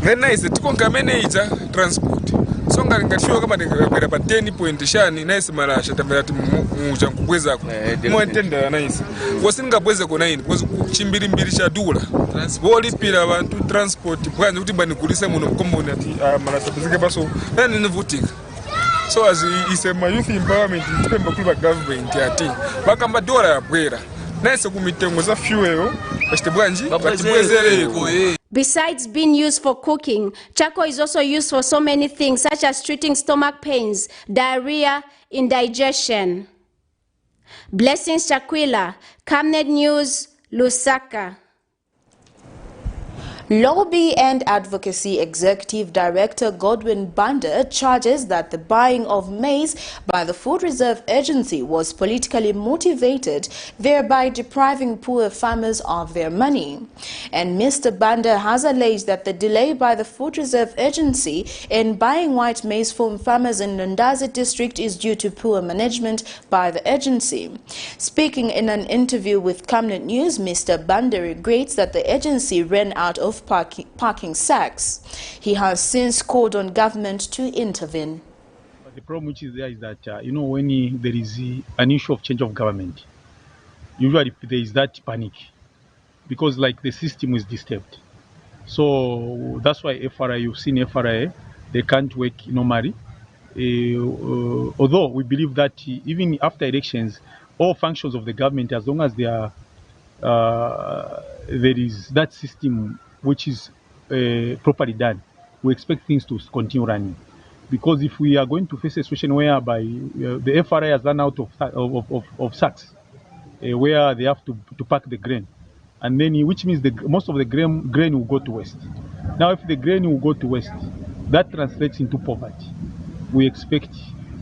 Ngena ise tikonga manager transport. So ngati fiwa kama ngera pa 10 point shani nice mara shatamati muja kubweza ko. Mo tenda nice. Wasingabweza ko 9 because chimbiri mbiri sha dollar. Transport pila abantu transport bwanze kuti bani kulisa muno kombona ati mara sabizike baso nani nivutika. So as is a youth empowerment tipemba kuli government ati bakamba dola yabwera nase kumitengo za fuel bashitebwanji batibwezereko. Besides being used for cooking, charcoal is also used for so many things such as treating stomach pains, diarrhea, indigestion. Blessings Chakwila, Camnet News, Lusaka. Lobby and Advocacy Executive Director Godwin Banda charges that the buying of maize by the Food Reserve Agency was politically motivated, thereby depriving poor farmers of their money. And Mr. Banda has alleged that the delay by the Food Reserve Agency in buying white maize from farmers in Lundazi district is due to poor management by the agency. Speaking in an interview with Camnet News, Mr. Banda regrets that the agency ran out of parking sacks. He has since called on government to intervene. But the problem which is there is that, when there is an issue of change of government, usually there is that panic because like the system is disturbed. So that's why FRA, you've seen FRA, they can't work normally. Although we believe that even after elections, all functions of the government, as long as they are, there is that system which is properly done, we expect things to continue running. Because if we are going to face a situation whereby the FRA has run out of sacks, where they have to pack the grain, and then which means most of the grain will go to waste. Now, if the grain will go to waste, that translates into poverty. We expect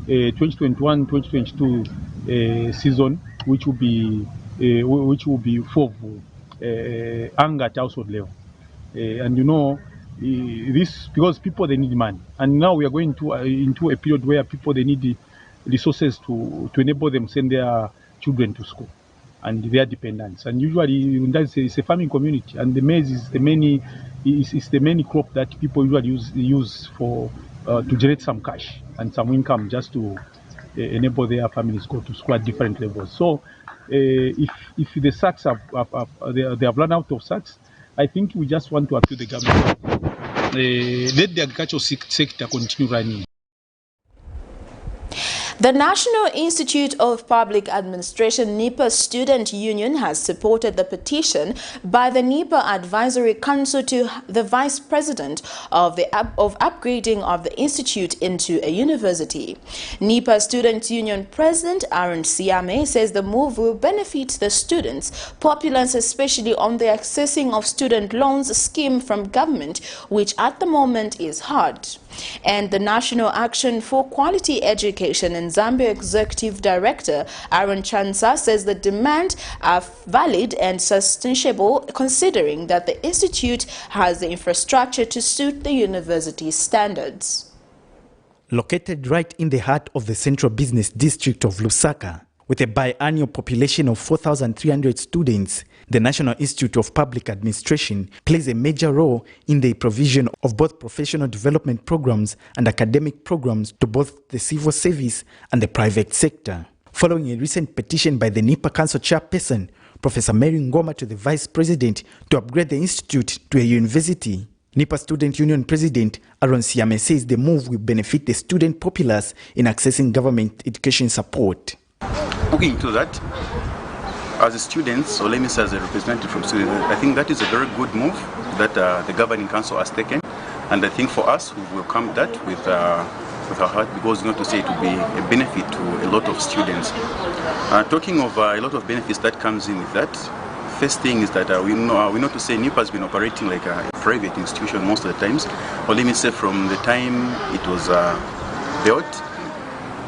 2021-2022 season, which will be full of anger at household level. And this because people, they need money, and now we are going into a period where people, they need the resources to enable them send their children to school and their dependents. And usually it's a farming community, and the maize is the main crop that people usually use for to generate some cash and some income just to enable their families go to school at different levels. So if the sacks they have run out of sacks, I think we just want to appeal the government. Let the agricultural sector continue running. The National Institute of Public Administration NIPA Student Union has supported the petition by the NIPA Advisory Council to the Vice President of upgrading of the institute into a university. NIPA Student Union President Aaron Siame says the move will benefit the students, populace especially on the accessing of student loans scheme from government, which at the moment is hard. And the National Action for Quality Education in Zambia Executive Director Aaron Chansa says the demands are valid and sustainable considering that the institute has the infrastructure to suit the university's standards. Located right in the heart of the central business district of Lusaka, with a biannual population of 4,300 students, the National Institute of Public Administration plays a major role in the provision of both professional development programs and academic programs to both the civil service and the private sector. Following a recent petition by the NIPA Council chairperson, Professor Mary Ngoma, to the Vice President to upgrade the institute to a university, NIPA Student Union President Aaron Siame says the move will benefit the student populace in accessing government education support. Looking into that, as students, or let me say as a representative from students, I think that is a very good move that the governing council has taken, and I think for us we welcome that with our heart, because to say it will be a benefit to a lot of students. Talking of a lot of benefits that comes in with that, first thing is that we know to say NIPA has been operating like a private institution most of the times. Or let me say from the time it was built,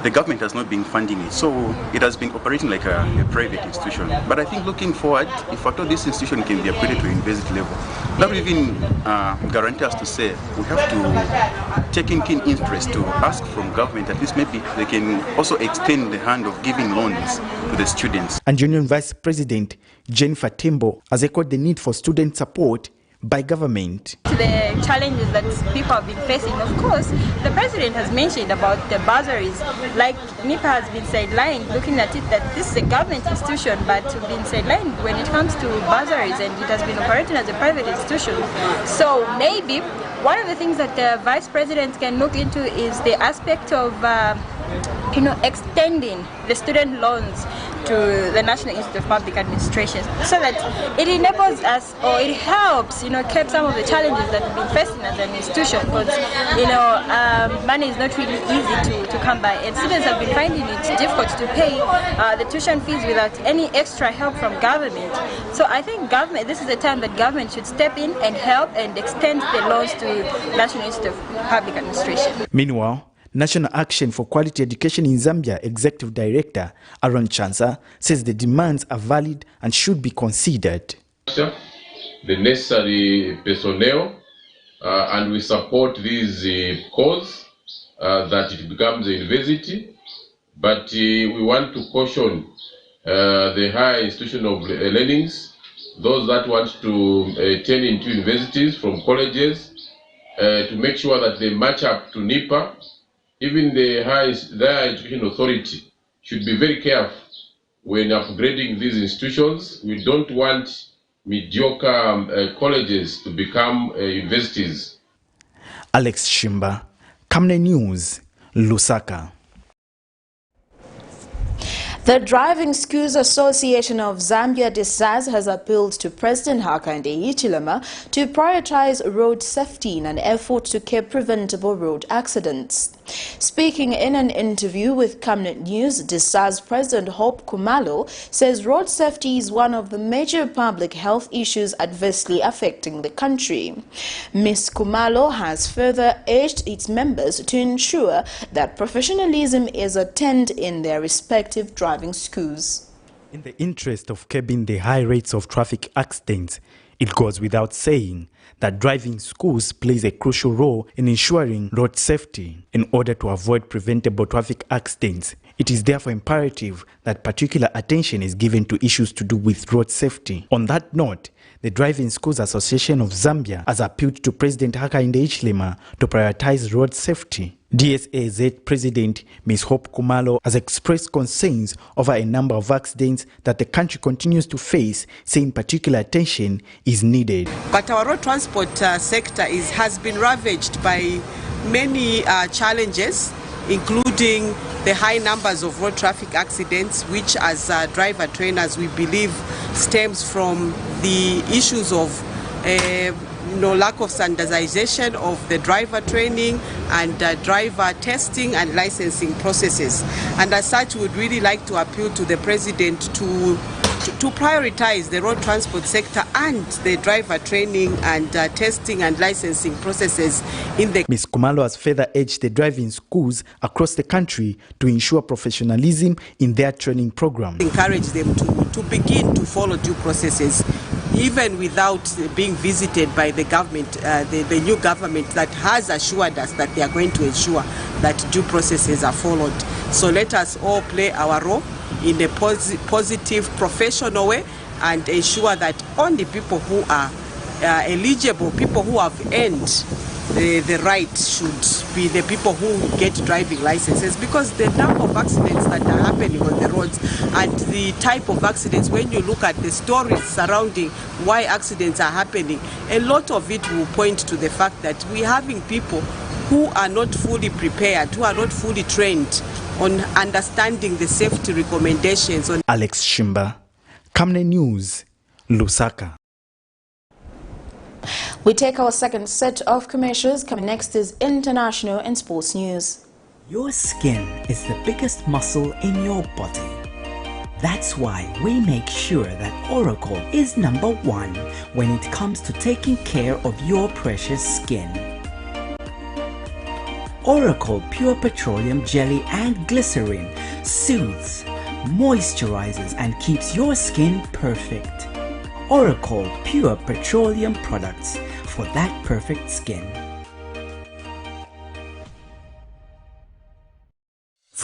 the government has not been funding it. So it has been operating like a private institution. But I think looking forward, if at all this institution can be upgraded to university level, that will even guarantee us to say we have to take in keen interest to ask from government, at least maybe they can also extend the hand of giving loans to the students. And Union Vice President Jennifer Tembo has echoed the need for student support by government. The challenges that people have been facing, of course, the president has mentioned about the bursaries. Like NIPA has been sidelined, looking at it that this is a government institution, but been sidelined when it comes to bursaries, and it has been operating as a private institution. So maybe one of the things that the vice president can look into is the aspect of extending the student loans to the National Institute of Public Administration, so that it enables us, or it helps, curb some of the challenges that we've been facing as an institution, because, money is not really easy to come by, and students have been finding it difficult to pay the tuition fees without any extra help from government. So I think this is a time that government should step in and help and extend the loans to National Institute of Public Administration. Meanwhile, National Action for Quality Education in Zambia Executive Director Aaron Chansa says the demands are valid and should be considered. The necessary personnel, and we support this cause that it becomes a university, but we want to caution the higher institution of learnings, those that want to turn into universities from colleges, to make sure that they match up to NIPA. Even the higher education authority should be very careful when upgrading these institutions. We don't want mediocre colleges to become universities. Alex Shimba, Camnet News, Lusaka. The Driving Schools Association of Zambia DSAZ has appealed to President Hakainde Hichilema to prioritize road safety in an effort to curb preventable road accidents. Speaking in an interview with Camnet News, DSAZ President Hope Kumalo says road safety is one of the major public health issues adversely affecting the country. Ms. Kumalo has further urged its members to ensure that professionalism is attained in their respective driving schools. In the interest of curbing the high rates of traffic accidents, it goes without saying that driving schools plays a crucial role in ensuring road safety. In order to avoid preventable traffic accidents, it is therefore imperative that particular attention is given to issues to do with road safety. On that note, the Driving Schools Association of Zambia has appealed to President Hakainde Hichilema to prioritize road safety. DSAZ President Ms. Hope Kumalo has expressed concerns over a number of accidents that the country continues to face, saying particular attention is needed. But our road transport sector has been ravaged by many challenges, including the high numbers of road traffic accidents, which as driver trainers we believe stems from the issues of lack of standardization of the driver training and driver testing and licensing processes. And as such, we would really like to appeal to the President to prioritize the road transport sector and the driver training and testing and licensing processes in the... Ms. Kumalo has further urged the driving schools across the country to ensure professionalism in their training program. Encourage them to begin to follow due processes, even without being visited by the government, the new government that has assured us that they are going to ensure that due processes are followed. So let us all play our role in a positive, professional way and ensure that only people who are eligible, people who have earned the right should be the people who get driving licenses, because the number of accidents that are happening on the roads and the type of accidents, when you look at the stories surrounding why accidents are happening, a lot of it will point to the fact that we're having people who are not fully prepared, who are not fully trained on understanding the safety recommendations. Alex Shimba, Camnet News, Lusaka. We take our second set of commercials. Coming next is international and sports news. Your skin is the biggest muscle in your body. That's why we make sure that Oracle is #1 when it comes to taking care of your precious skin. Oracle Pure Petroleum Jelly and Glycerin soothes, moisturizes and keeps your skin perfect. Oracle Pure Petroleum products for that perfect skin.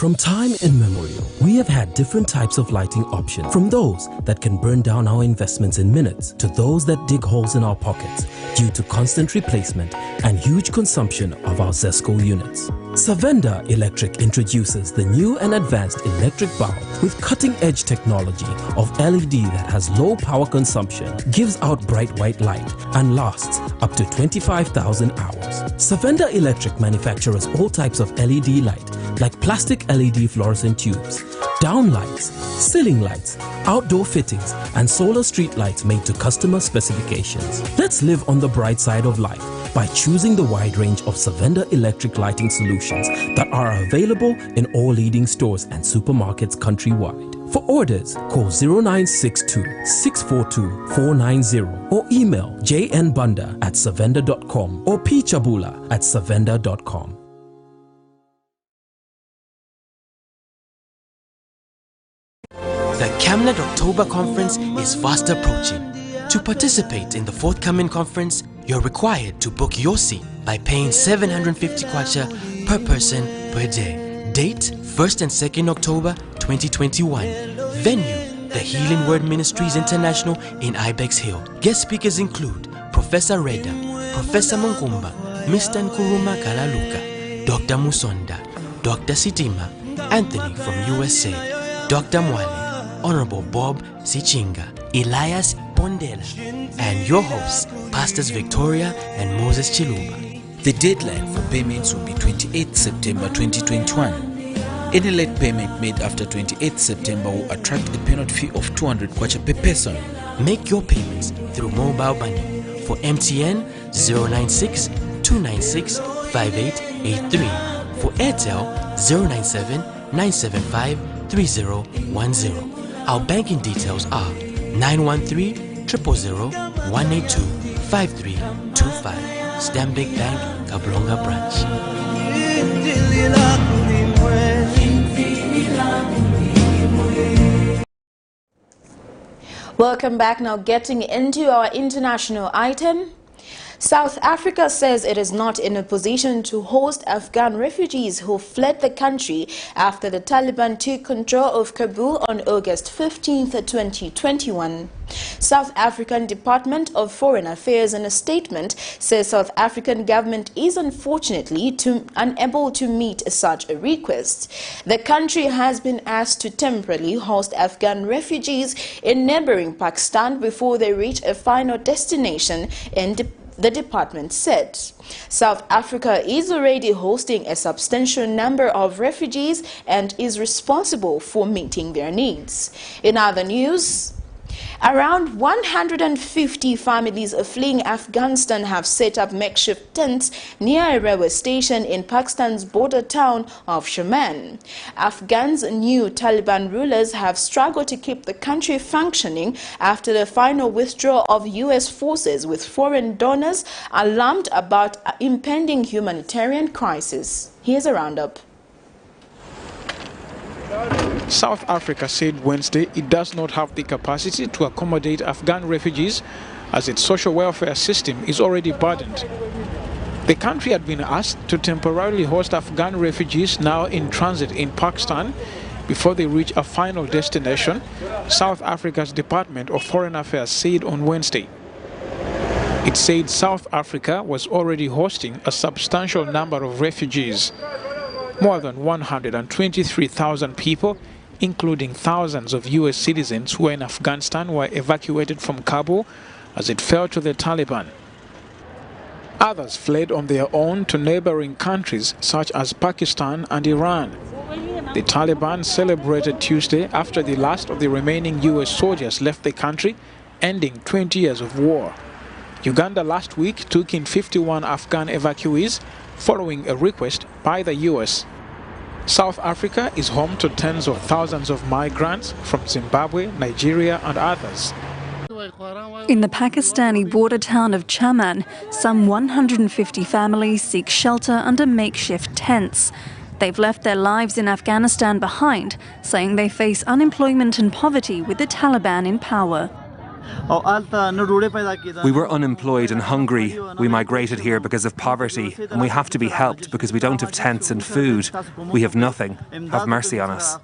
From time immemorial, we have had different types of lighting options, from those that can burn down our investments in minutes to those that dig holes in our pockets due to constant replacement and huge consumption of our ZESCO units. Savenda Electric introduces the new and advanced electric bulb with cutting-edge technology of LED that has low power consumption, gives out bright white light, and lasts up to 25,000 hours. Savenda Electric manufactures all types of LED light, like plastic LED fluorescent tubes, down lights, ceiling lights, outdoor fittings, and solar street lights made to customer specifications. Let's live on the bright side of life by choosing the wide range of Savenda electric lighting solutions that are available in all leading stores and supermarkets countrywide. For orders, call 0962 642 490 or email jnbunda@savenda.com or pchabula@savenda.com. The Camnet October Conference is fast approaching. To participate in the forthcoming conference, you're required to book your seat by paying 750 kwacha per person per day. Date 1st and 2nd October 2021. Venue, the Healing Word Ministries International in Ibex Hill. Guest speakers include Professor Reda, Professor Munkumba, Mr. Nkuruma Kalaluka, Dr. Musonda, Dr. Sitima, Anthony from USA, Dr. Mwale, Honorable Bob Sichinga, Elias Pondela, and your hosts, Pastors Victoria and Moses Chiluba. The deadline for payments will be 28th September 2021. Any late payment made after 28th September will attract a penalty fee of 200 kwacha per person. Make your payments through mobile money. For MTN, 096 296 5883. For Airtel, 097 975 3010. Our banking details are 913 000 182 5325. Stanbic Bank, Kablonga Branch. Welcome back. Now getting into our international item. South Africa says it is not in a position to host Afghan refugees who fled the country after the Taliban took control of Kabul on August 15, 2021. South African Department of Foreign Affairs in a statement says South African government is unfortunately unable to meet such a request. The country has been asked to temporarily host Afghan refugees in neighboring Pakistan before they reach a final destination in the department said. South Africa is already hosting a substantial number of refugees and is responsible for meeting their needs. In other news, around 150 families fleeing Afghanistan have set up makeshift tents near a railway station in Pakistan's border town of Shaman. Afghan's new Taliban rulers have struggled to keep the country functioning after the final withdrawal of U.S. forces, with foreign donors alarmed about impending humanitarian crisis. Here's a roundup. South Africa said Wednesday it does not have the capacity to accommodate Afghan refugees as its social welfare system is already burdened. The country had been asked to temporarily host Afghan refugees now in transit in Pakistan before they reach a final destination, South Africa's Department of Foreign Affairs said on Wednesday. It said South Africa was already hosting a substantial number of refugees. More than 123,000 people, including thousands of U.S. citizens who were in Afghanistan, were evacuated from Kabul as it fell to the Taliban. Others fled on their own to neighboring countries such as Pakistan and Iran. The Taliban celebrated Tuesday after the last of the remaining U.S. soldiers left the country, ending 20 years of war. Uganda last week took in 51 Afghan evacuees following a request by the U.S. South Africa is home to tens of thousands of migrants from Zimbabwe, Nigeria and others. In the Pakistani border town of Chaman, some 150 families seek shelter under makeshift tents. They've left their lives in Afghanistan behind, saying they face unemployment and poverty with the Taliban in power. We were unemployed and hungry. We migrated here because of poverty, and we have to be helped because we don't have tents and food. We have nothing. Have mercy on us.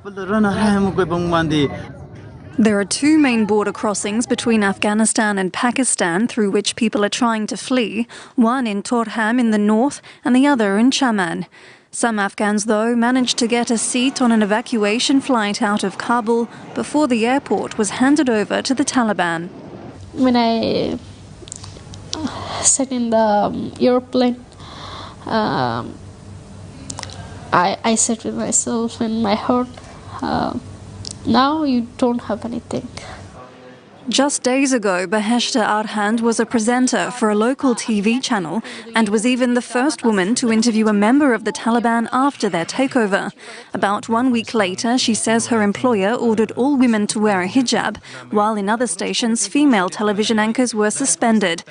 There are two main border crossings between Afghanistan and Pakistan through which people are trying to flee, one in Torham in the north and the other in Chaman. Some Afghans, though, managed to get a seat on an evacuation flight out of Kabul before the airport was handed over to the Taliban. When I sat in the airplane, I said to myself in my heart, now you don't have anything. Just days ago, Beheshta Arhand was a presenter for a local TV channel and was even the first woman to interview a member of the Taliban after their takeover. About 1 week later, she says her employer ordered all women to wear a hijab, while in other stations, female television anchors were suspended.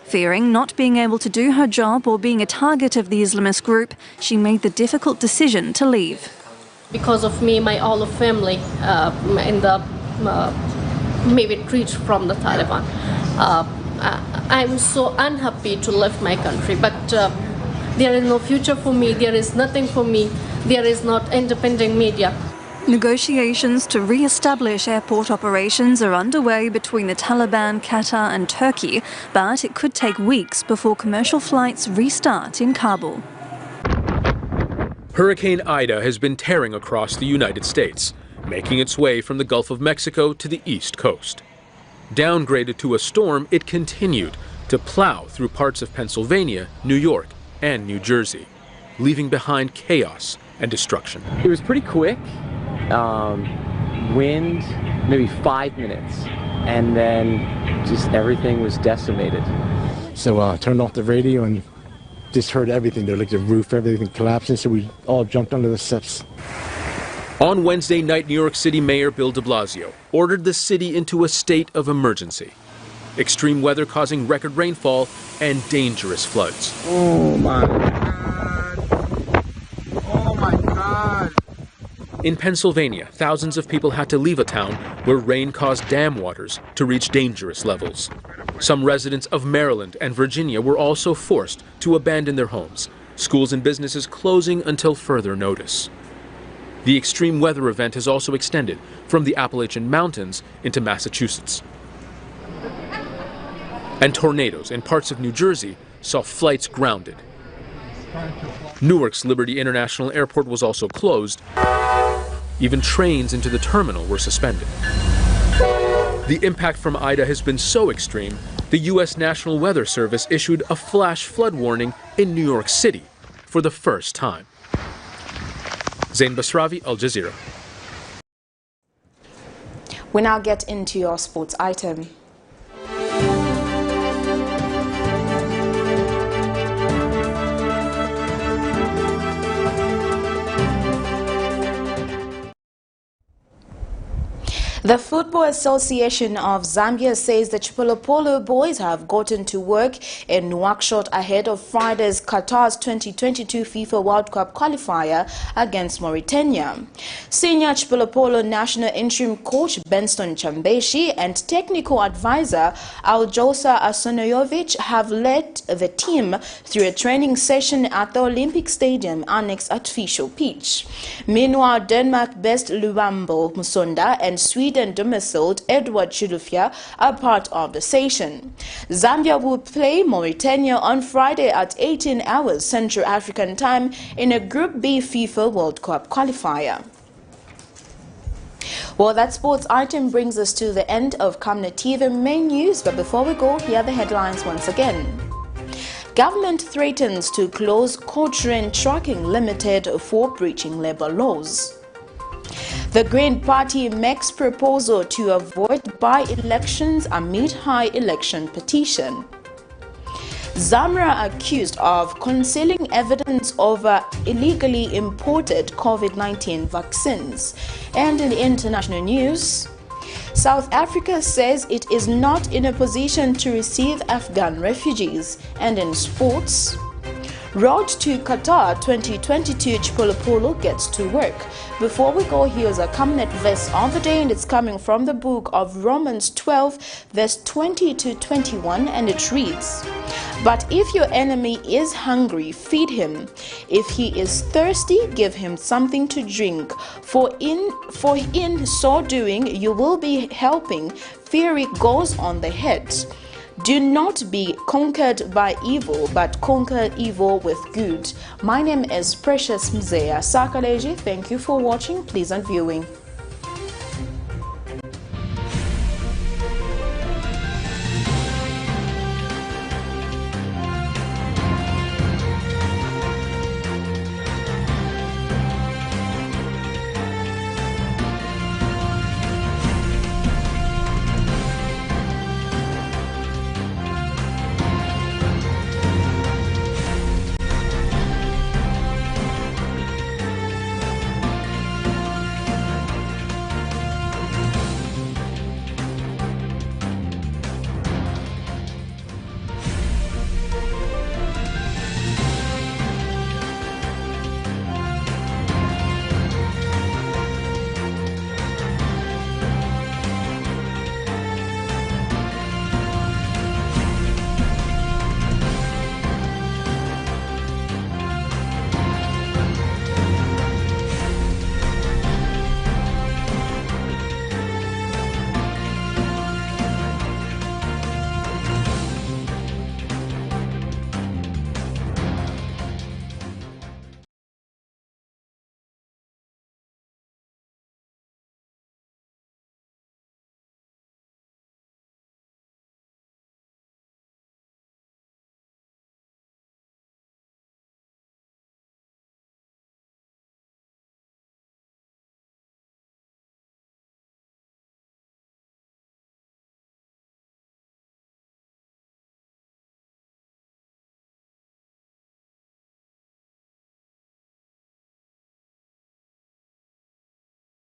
Fearing not being able to do her job or being a target of the Islamist group, she made the difficult decision to leave. Because of me, my whole family in the maybe retreat from the Taliban. I'm so unhappy to leave my country, but there is no future for me, there is nothing for me, there is not independent media. Negotiations to re-establish airport operations are underway between the Taliban, Qatar and Turkey, but it could take weeks before commercial flights restart in Kabul. Hurricane Ida has been tearing across the United States, making its way from the Gulf of Mexico to the East Coast. Downgraded to a storm, it continued to plow through parts of Pennsylvania, New York, and New Jersey, leaving behind chaos and destruction. It was pretty quick. Wind, maybe 5 minutes, and then just everything was decimated. So I turned off the radio and just heard everything there, like the roof, everything collapsing, so we all jumped under the steps. On Wednesday night, New York City Mayor Bill de Blasio ordered the city into a state of emergency. Extreme weather causing record rainfall and dangerous floods. Oh my God. Oh my God. In Pennsylvania, thousands of people had to leave a town where rain caused dam waters to reach dangerous levels. Some residents of Maryland and Virginia were also forced to abandon their homes, schools and businesses closing until further notice. The extreme weather event has also extended from the Appalachian Mountains into Massachusetts. And tornadoes in parts of New Jersey saw flights grounded. Newark's Liberty International Airport was also closed. Even trains into the terminal were suspended. The impact from Ida has been so extreme, the U.S. National Weather Service issued a flash flood warning in New York City for the first time. Zain Basravi, Al Jazeera. We now get into your sports item. The Football Association of Zambia says the Chipolopolo boys have gotten to work in Nouakchott ahead of Friday's Qatar's 2022 FIFA World Cup qualifier against Mauritania. Senior Chipolopolo national interim coach Benston Chambeshi and technical advisor Aljosa Asonojovic have led the team through a training session at the Olympic Stadium annex artificial pitch. Meanwhile, Denmark-based Lubambo Musonda and Sweden domiciled Edward Chilufya are part of the session. Zambia will play Mauritania on Friday at 18 hours Central African time in a Group B FIFA World Cup qualifier. Well, that sports item brings us to the end of Camnet TV main news, but before we go, here are the headlines once again. Government threatens to close COCHRANE Trucking Limited for breaching labor laws. The Green Party makes proposal to avoid by-elections amid high election petition. ZAMRA accused of concealing evidence over illegally imported COVID-19 vaccines. And in international news, South Africa says it is not in a position to receive Afghan refugees. And in sports, Road to Qatar 2022 Chipolopolo gets to work. Before we go, here's a Camnet verse of the day, and it's coming from the book of Romans 12, verse 20 to 21, and it reads, "But if your enemy is hungry, feed him. If he is thirsty, give him something to drink. For in so doing, you will be helping. Fury goes on the head. Do not be conquered by evil, but conquer evil with good." My name is Precious Mzea Sakaleji. Thank you for watching. Pleasant viewing.